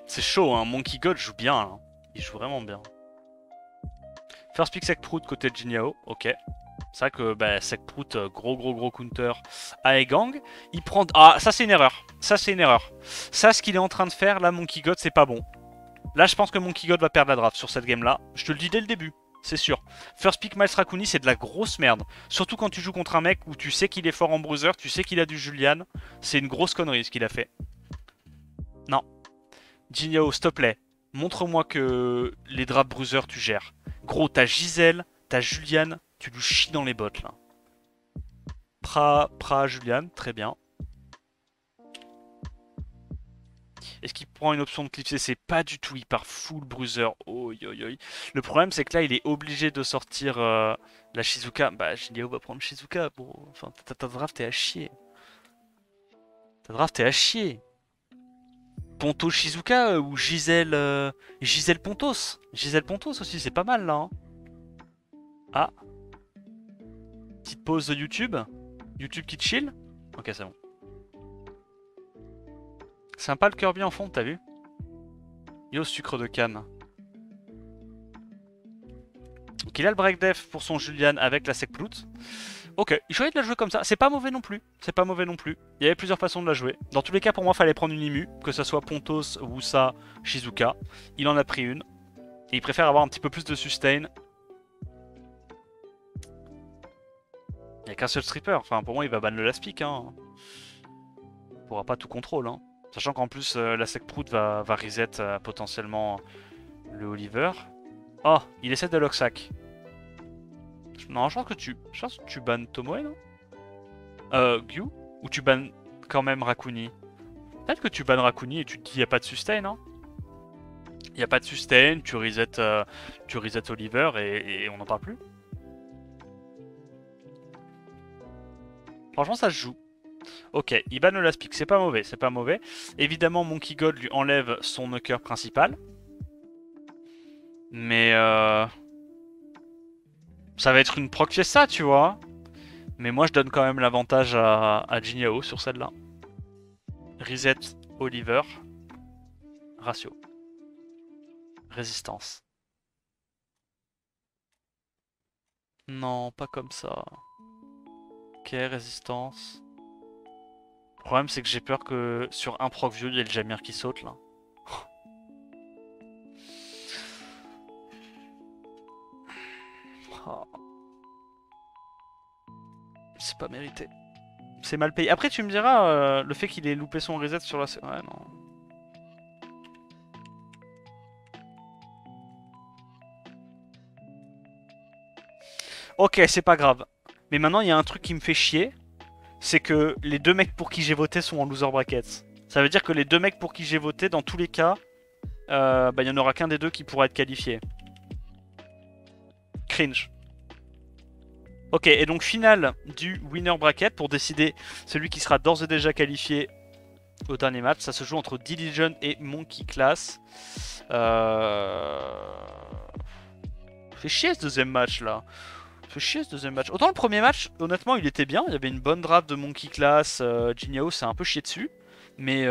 C'est chaud, hein. Monkey God joue bien, hein. Il joue vraiment bien. First pick Sekprout côté de Jinyao, ok. C'est vrai que bah, Sekprout, gros counter à Egang. Il prend... Ah, ça c'est une erreur. Ça, ce qu'il est en train de faire, là, Monkey God, c'est pas bon. Là, je pense que Monkey God va perdre la draft sur cette game-là. Je te le dis dès le début. C'est sûr. First pick Miles Raccoon, c'est de la grosse merde. Surtout quand tu joues contre un mec où tu sais qu'il est fort en bruiser, tu sais qu'il a du Julian. C'est une grosse connerie ce qu'il a fait. Non. Jinyao, s'il te plaît. Montre-moi que les draps bruiser tu gères. Gros, t'as Giselle, t'as Julian, tu lui chies dans les bottes là. Pra, Julian, très bien. Est-ce qu'il prend une option de clip CC? Pas du tout, il part full bruiser. Oi. Le problème, c'est que là, il est obligé de sortir la Shizuka. Bah, Jinyao va prendre Shizuka. Bon, enfin, ta draft est à chier. Ta draft est à chier. Ponto Shizuka ou Gisèle Pontos. Gisèle Pontos aussi, c'est pas mal là. Hein. Ah. Petite pause de YouTube. YouTube qui chill. Ok, c'est bon. Sympa le Kirby en fond, t'as vu? Yo, sucre de canne. Donc il a le break def pour son Julian avec la Sekplout. Ok, il choisit de la jouer comme ça. C'est pas mauvais non plus. Il y avait plusieurs façons de la jouer. Dans tous les cas, pour moi, il fallait prendre une Imu. Que ce soit Pontos, Wusa, Shizuka. Il en a pris une. Et il préfère avoir un petit peu plus de sustain. Il n'y a qu'un seul stripper. Enfin, pour moi, il va ban le last pick. Hein. Il pourra pas tout contrôle. Hein. Sachant qu'en plus, la Sekprout va reset potentiellement le Oliver. Oh, il essaie de Locksack. Non, je pense que tu bannes Tomoe, non? Gyu? Ou tu bannes quand même Rakuni? Peut-être que tu bannes Rakuni et tu te dis y a pas de sustain, non? Y a pas de sustain, tu reset Oliver et on n'en parle plus. Franchement, ça se joue. Ok, il banne le last pick, c'est pas mauvais. Évidemment, Monkey God lui enlève son knocker principal. Mais ça va être une proc fiesta, tu vois. Mais moi, je donne quand même l'avantage à Jinyao sur celle-là. Reset, Oliver. Ratio. Résistance. Non, pas comme ça. Ok, résistance. Le problème, c'est que j'ai peur que sur un proc vieux, il y ait le Jamir qui saute là. Oh, c'est pas mérité. C'est mal payé. Après, tu me diras, le fait qu'il ait loupé son reset sur la... Ouais, non. Ok, c'est pas grave. Mais maintenant, il y a un truc qui me fait chier. C'est que les deux mecs pour qui j'ai voté sont en loser brackets. Ça veut dire que les deux mecs pour qui j'ai voté, dans tous les cas, bah, il y en aura qu'un des deux qui pourra être qualifié. Cringe. Ok, et donc finale du winner bracket pour décider celui qui sera d'ores et déjà qualifié au dernier match. Ça se joue entre Diligent et Monkey Class. Fait chier ce deuxième match là. Fait chier ce deuxième match. Autant le premier match, honnêtement, il était bien. Il y avait une bonne draft de Monkey Class. Jinhao s'est un peu chié dessus. Mais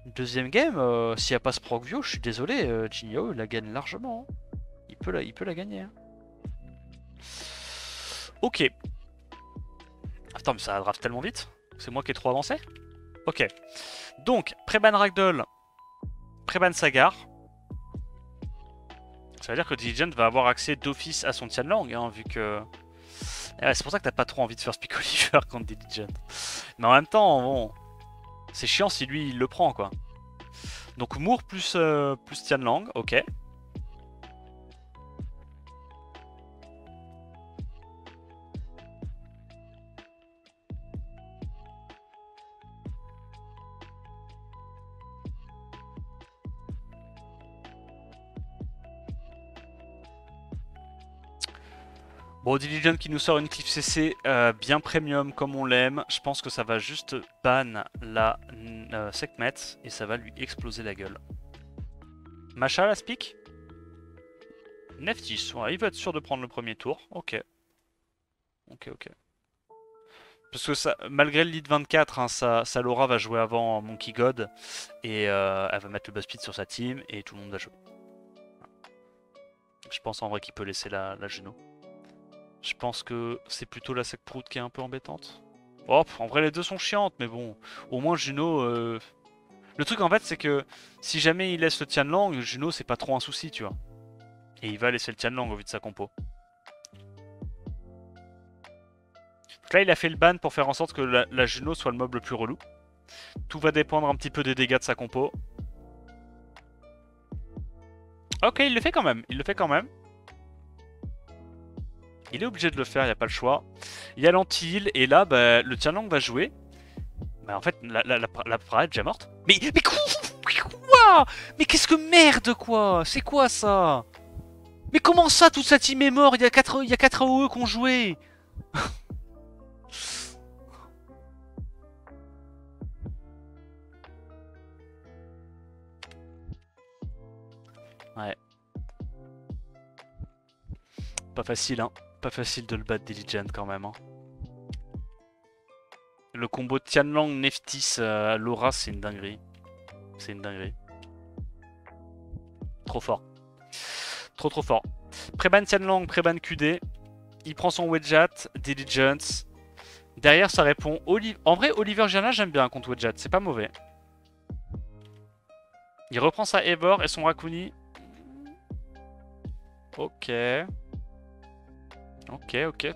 deuxième game, s'il n'y a pas ce Procvio, je suis désolé. Jinhao, il la gagne largement. Hein. Il peut la gagner. Hein. Ok. Attends, mais ça draft tellement vite. C'est moi qui ai trop avancé. Ok. Donc, Preban Ragdoll, Preban Sagar. Ça veut dire que Diligent va avoir accès d'office à son Tianlang, hein, vu que... c'est pour ça que t'as pas trop envie de faire Speak Oliver contre Diligent. Mais en même temps, bon... C'est chiant si lui, il le prend, quoi. Donc Moore plus Tianlang, ok. Bon, Diligent qui nous sort une Cliff CC bien premium comme on l'aime. Je pense que ça va juste ban la Sekhmet et ça va lui exploser la gueule. Macha la speak Neftis, ouais, il va être sûr de prendre le premier tour. Ok. Ok. Parce que ça, malgré le lead 24, hein, sa Laura va jouer avant Monkey God et elle va mettre le buzz speed sur sa team et tout le monde va jouer. Je pense en vrai qu'il peut laisser la Juno. Je pense que c'est plutôt la Sekprout qui est un peu embêtante. Oh, en vrai les deux sont chiantes, mais bon, au moins Juno... Le truc en fait c'est que si jamais il laisse le Tianlang, Juno c'est pas trop un souci, tu vois. Et il va laisser le Tianlang au vu de sa compo. Donc là il a fait le ban pour faire en sorte que la Juno soit le mob le plus relou. Tout va dépendre un petit peu des dégâts de sa compo. Ok, il le fait quand même, Il est obligé de le faire, il n'y a pas le choix. Il y a l'anti-heal, et là, bah, le Tianlang va jouer. Bah, en fait, la parade est déjà morte. Mais quoi? Mais qu'est-ce que merde, quoi? C'est quoi, ça? Mais comment ça, toute sa team est morte? Il y a 4 AOE qui ont joué. Ouais. Pas facile, hein. Pas facile de le battre Diligent, quand même, hein. Le combo Tianlang, Neftis, Laura, c'est une dinguerie. C'est une dinguerie. Trop fort. Trop fort. Preban Tianlang, Preban QD. Il prend son Wedjat, Diligence. Derrière, ça répond... En vrai, Oliver Gianna, j'aime bien contre Wedjat. C'est pas mauvais. Il reprend sa Eivor et son Rakuni. Ok.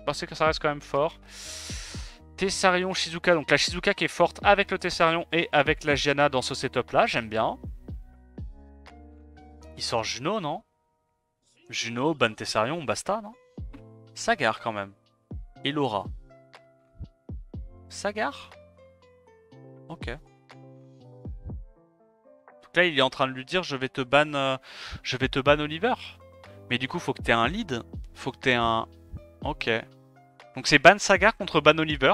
Pensez que ça reste quand même fort. Tessarion, Shizuka. Donc la Shizuka qui est forte avec le Tessarion et avec la Gianna dans ce setup là. J'aime bien. Il sort Juno, non? Juno, ban Tessarion, basta, non? Sagar quand même. Et Laura. Sagar? Ok. Donc là, il est en train de lui dire je vais te ban Oliver. Mais du coup, faut que t'aies un lead. Faut que t'aies un... Ok. Donc c'est ban Sagar contre ban Oliver.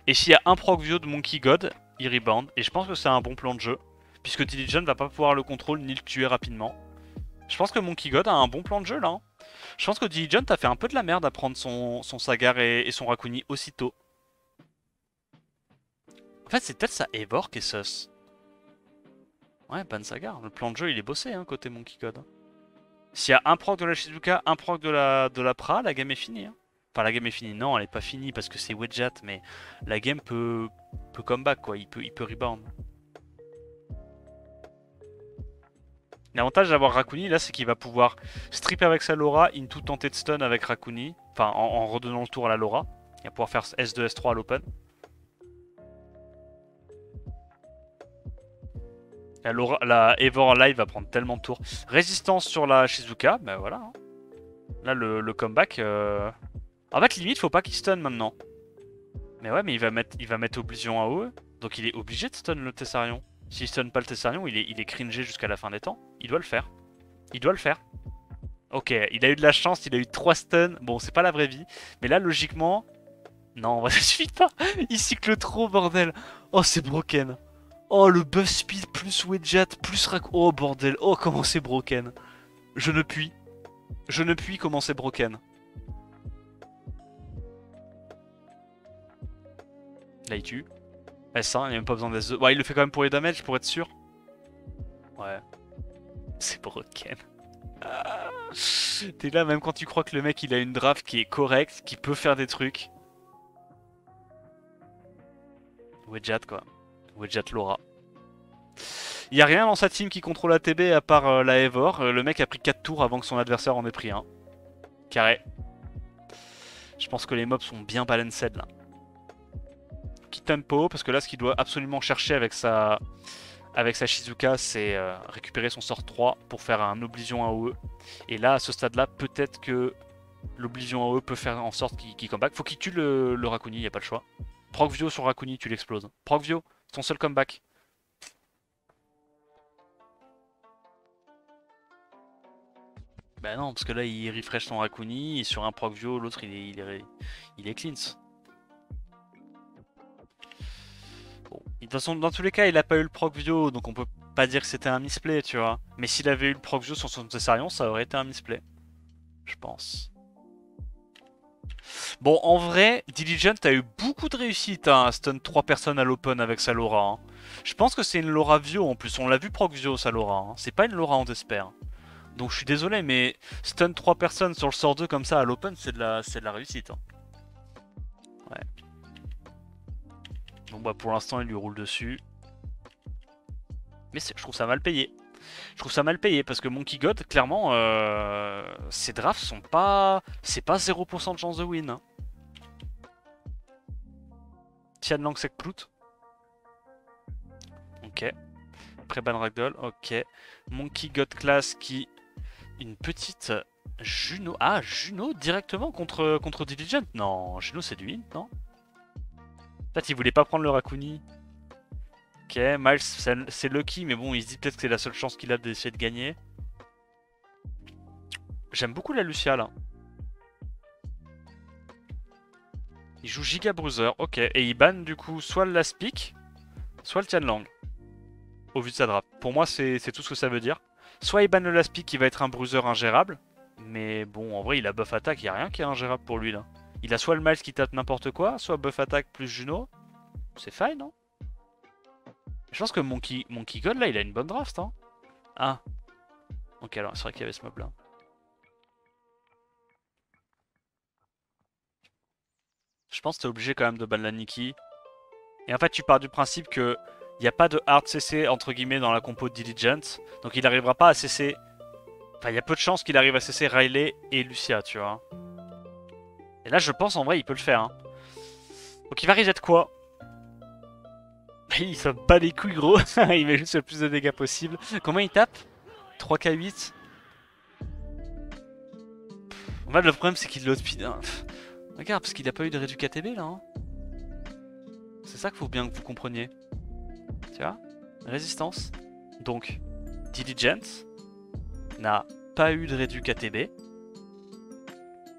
Et s'il y a un Procvio de Monkey God, il rebound. Et je pense que c'est un bon plan de jeu. Puisque Diligent va pas pouvoir le contrôler ni le tuer rapidement. Je pense que Monkey God a un bon plan de jeu là. Hein. Je pense que Diligent a fait un peu de la merde à prendre son Sagar et son Rakuni aussitôt. En fait, c'est peut-être sa Eivor qui est sus. Ouais, ban Sagar. Le plan de jeu il est bossé hein, côté Monkey God. S'il y a un proc de la Shizuka, un proc de la Pra, la game est finie. Hein. Enfin, la game est finie. Non, elle est pas finie parce que c'est Wedjat, mais la game peut comeback, quoi. Il peut rebound. L'avantage d'avoir Rakuni, là, c'est qu'il va pouvoir strip avec sa Laura, into tenter de stun avec Rakuni. Enfin, en redonnant le tour à la Laura. Il va pouvoir faire S2, S3 à l'open. La Eivor live va prendre tellement de tours. Résistance sur la Shizuka, ben voilà. Hein. Là, le comeback... En fait, limite, faut pas qu'il stun maintenant. Mais ouais, mais il va mettre Oblivion AOE. Donc il est obligé de stun le Tessarion. S'il stun pas le Tessarion, il est cringé jusqu'à la fin des temps. Il doit le faire. Il doit le faire. Ok, il a eu de la chance, il a eu 3 stuns. Bon, c'est pas la vraie vie. Mais là, logiquement... Non, ça suffit pas. Il cycle trop, bordel. Oh, c'est broken. Oh, le buff speed plus Wedjat plus Raku... Oh, bordel. Oh, comment c'est broken. Je ne puis. Je ne puis comment c'est broken. Là, il tue. S1, il n'y a même pas besoin d'S2. Ouais, il le fait quand même pour les damages, pour être sûr. Ouais. C'est broken. Ah. T'es là, même quand tu crois que le mec, il a une draft qui est correcte, qui peut faire des trucs. Wedjat, quoi. Wedjat Laura. Il n'y a rien dans sa team qui contrôle la TB à part la Eivor. Le mec a pris 4 tours avant que son adversaire en ait pris un. Carré. Je pense que les mobs sont bien balanced là. Petit tempo, parce que là, ce qu'il doit absolument chercher avec sa Shizuka, c'est récupérer son sort 3 pour faire un Oblivion AOE. Et là, à ce stade-là, peut-être que l'Oblivion AOE peut faire en sorte qu'il comeback. Faut qu'il tue le Rakuni, y a pas le choix. Proc Vio sur Rakuni, tu l'exploses. Proc Vio, ton seul comeback. Bah non, parce que là, il refresh son Rakuni, et sur un Proc Vio, l'autre, il est cleans. Bon. De toute façon, dans tous les cas, il a pas eu le proc Vio, donc on peut pas dire que c'était un misplay, tu vois. Mais s'il avait eu le proc Vio sur son Tessarion, ça aurait été un misplay. Je pense. Bon, en vrai, Diligent a eu beaucoup de réussite à stun 3 personnes à l'open avec sa Laura. Hein. Je pense que c'est une Laura Vio en plus, on l'a vu proc Vio sa Laura. Hein. C'est pas une Laura en Despair. Donc je suis désolé, mais stun 3 personnes sur le sort 2 comme ça à l'open, c'est de la réussite. Hein. Ouais. Bon bah pour l'instant il lui roule dessus. Mais je trouve ça mal payé. Je trouve ça mal payé parce que Monkey God, clairement, ses drafts sont pas... C'est pas 0% de chance de win. Hein. Tian Langsek Plout. Ok. Pré-ban Ragdoll, ok. Monkey God class qui... Une petite Juno. Ah, Juno directement contre Diligent. Non, Juno c'est du win, non? Peut-être il voulait pas prendre le Rakuni. Ok, Miles c'est lucky, mais bon, il se dit peut-être que c'est la seule chance qu'il a d'essayer de gagner. J'aime beaucoup la Lucia là. Il joue Giga Bruiser, ok. Et il banne du coup soit le Last Pick, soit le Tianlang. Au vu de sa draft. Pour moi, c'est tout ce que ça veut dire. Soit il banne le Last Pick qui va être un Bruiser ingérable. Mais bon, en vrai, il a buff attaque, il n'y a rien qui est ingérable pour lui là. Il a soit le Miles qui tape n'importe quoi, soit buff attaque plus Juno. C'est fine, non? Je pense que Monkey God là, il a une bonne draft, hein. Ah. Ok, alors c'est vrai qu'il y avait ce mob là. Je pense que t'es obligé quand même de ban la Nikki. Et en fait, tu pars du principe que il n'y a pas de hard CC entre guillemets dans la compo de Diligent. Donc il n'arrivera pas à CC. Enfin, il y a peu de chances qu'il arrive à CC Riley et Lucia, tu vois. Et là, je pense en vrai, il peut le faire. Hein. Donc il va reset quoi? Il se bat les couilles, gros. Il met juste le plus de dégâts possible. Comment il tape? 3k8. En fait, le problème, c'est qu'il l'outspeed. Hein. Regarde, parce qu'il a pas eu de réduit KTB là. Hein. C'est ça qu'il faut bien que vous compreniez. Tu vois? Résistance. Donc, Diligent n'a pas eu de réduit KTB.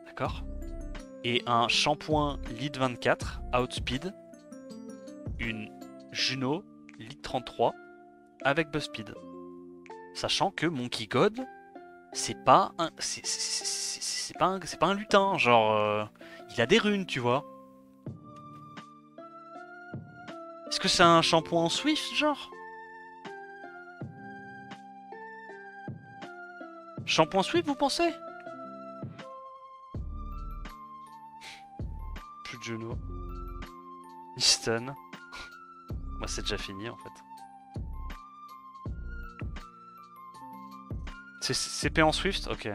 D'accord? Et un shampoing lead 24, outspeed. Une Juno lead 33 avec buff speed. Sachant que Monkey God, c'est pas un. C'est pas un lutin, genre. Il a des runes, tu vois. Est-ce que c'est un shampoing Swift, genre? Shampoing sweep, vous pensez? Plus de Juno. Easton. Moi, c'est déjà fini en fait. C'est CP en Swift? Ok.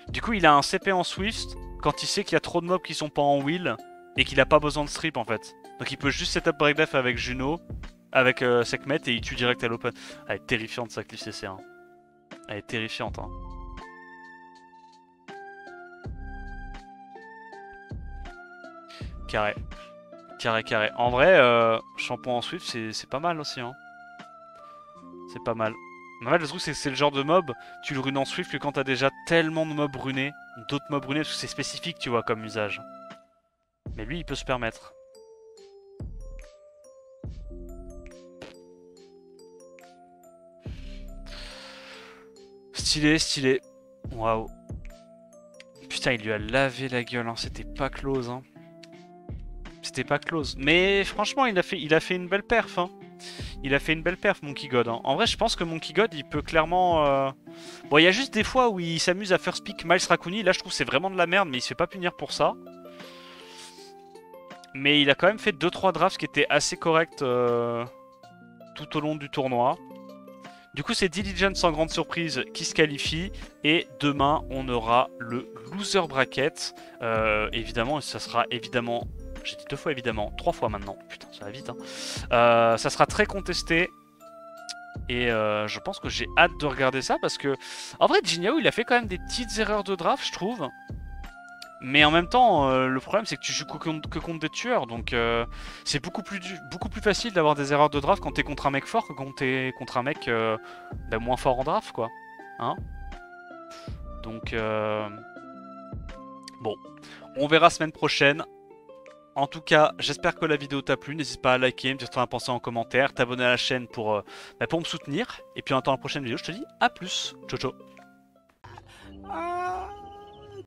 Du coup, il a un CP en Swift quand il sait qu'il y a trop de mobs qui sont pas en wheel et qu'il a pas besoin de strip en fait. Donc il peut juste setup break def avec Juno, avec Sekhmet et il tue direct à l'open. Elle est terrifiante sa cliff CC. Hein. Elle est terrifiante. Hein. Carré. Carré. En vrai, shampoing en Swift, c'est pas mal aussi. Hein. C'est pas mal. En fait, le truc, c'est que c'est le genre de mob, tu le runes en Swift que quand t'as déjà tellement de mobs runés, d'autres mobs runés, parce que c'est spécifique, tu vois, comme usage. Mais lui, il peut se permettre. Stylé. Waouh. Putain, il lui a lavé la gueule, hein. C'était pas close. Hein. C'était pas close. Mais franchement, il a fait une belle perf. Hein. Il a fait une belle perf, Monkey God. Hein. En vrai, je pense que Monkey God, il peut clairement... Bon, il y a juste des fois où il s'amuse à first pick Miles Raccoon. Là, je trouve que c'est vraiment de la merde, mais il se fait pas punir pour ça. Mais il a quand même fait 2-3 drafts qui étaient assez corrects tout au long du tournoi. Du coup, c'est Diligence sans grande surprise qui se qualifie. Et demain, on aura le loser bracket. Évidemment, ça sera évidemment... J'ai dit 2 fois évidemment, 3 fois maintenant. Putain, ça va vite. Hein. Ça sera très contesté. Et je pense que j'ai hâte de regarder ça parce que... En vrai, Jinyahu, il a fait quand même des petites erreurs de draft, je trouve. Mais en même temps, le problème, c'est que tu joues que contre des tueurs. Donc, c'est beaucoup plus facile d'avoir des erreurs de draft quand t'es contre un mec fort que quand t'es contre un mec moins fort en draft, quoi. Hein? Donc, bon. On verra semaine prochaine. En tout cas, j'espère que la vidéo t'a plu. N'hésite pas à liker, me dire ce que t'en as pensé en commentaire, t'abonner à la chaîne pour me soutenir. Et puis en attendant la prochaine vidéo, je te dis à plus. Ciao.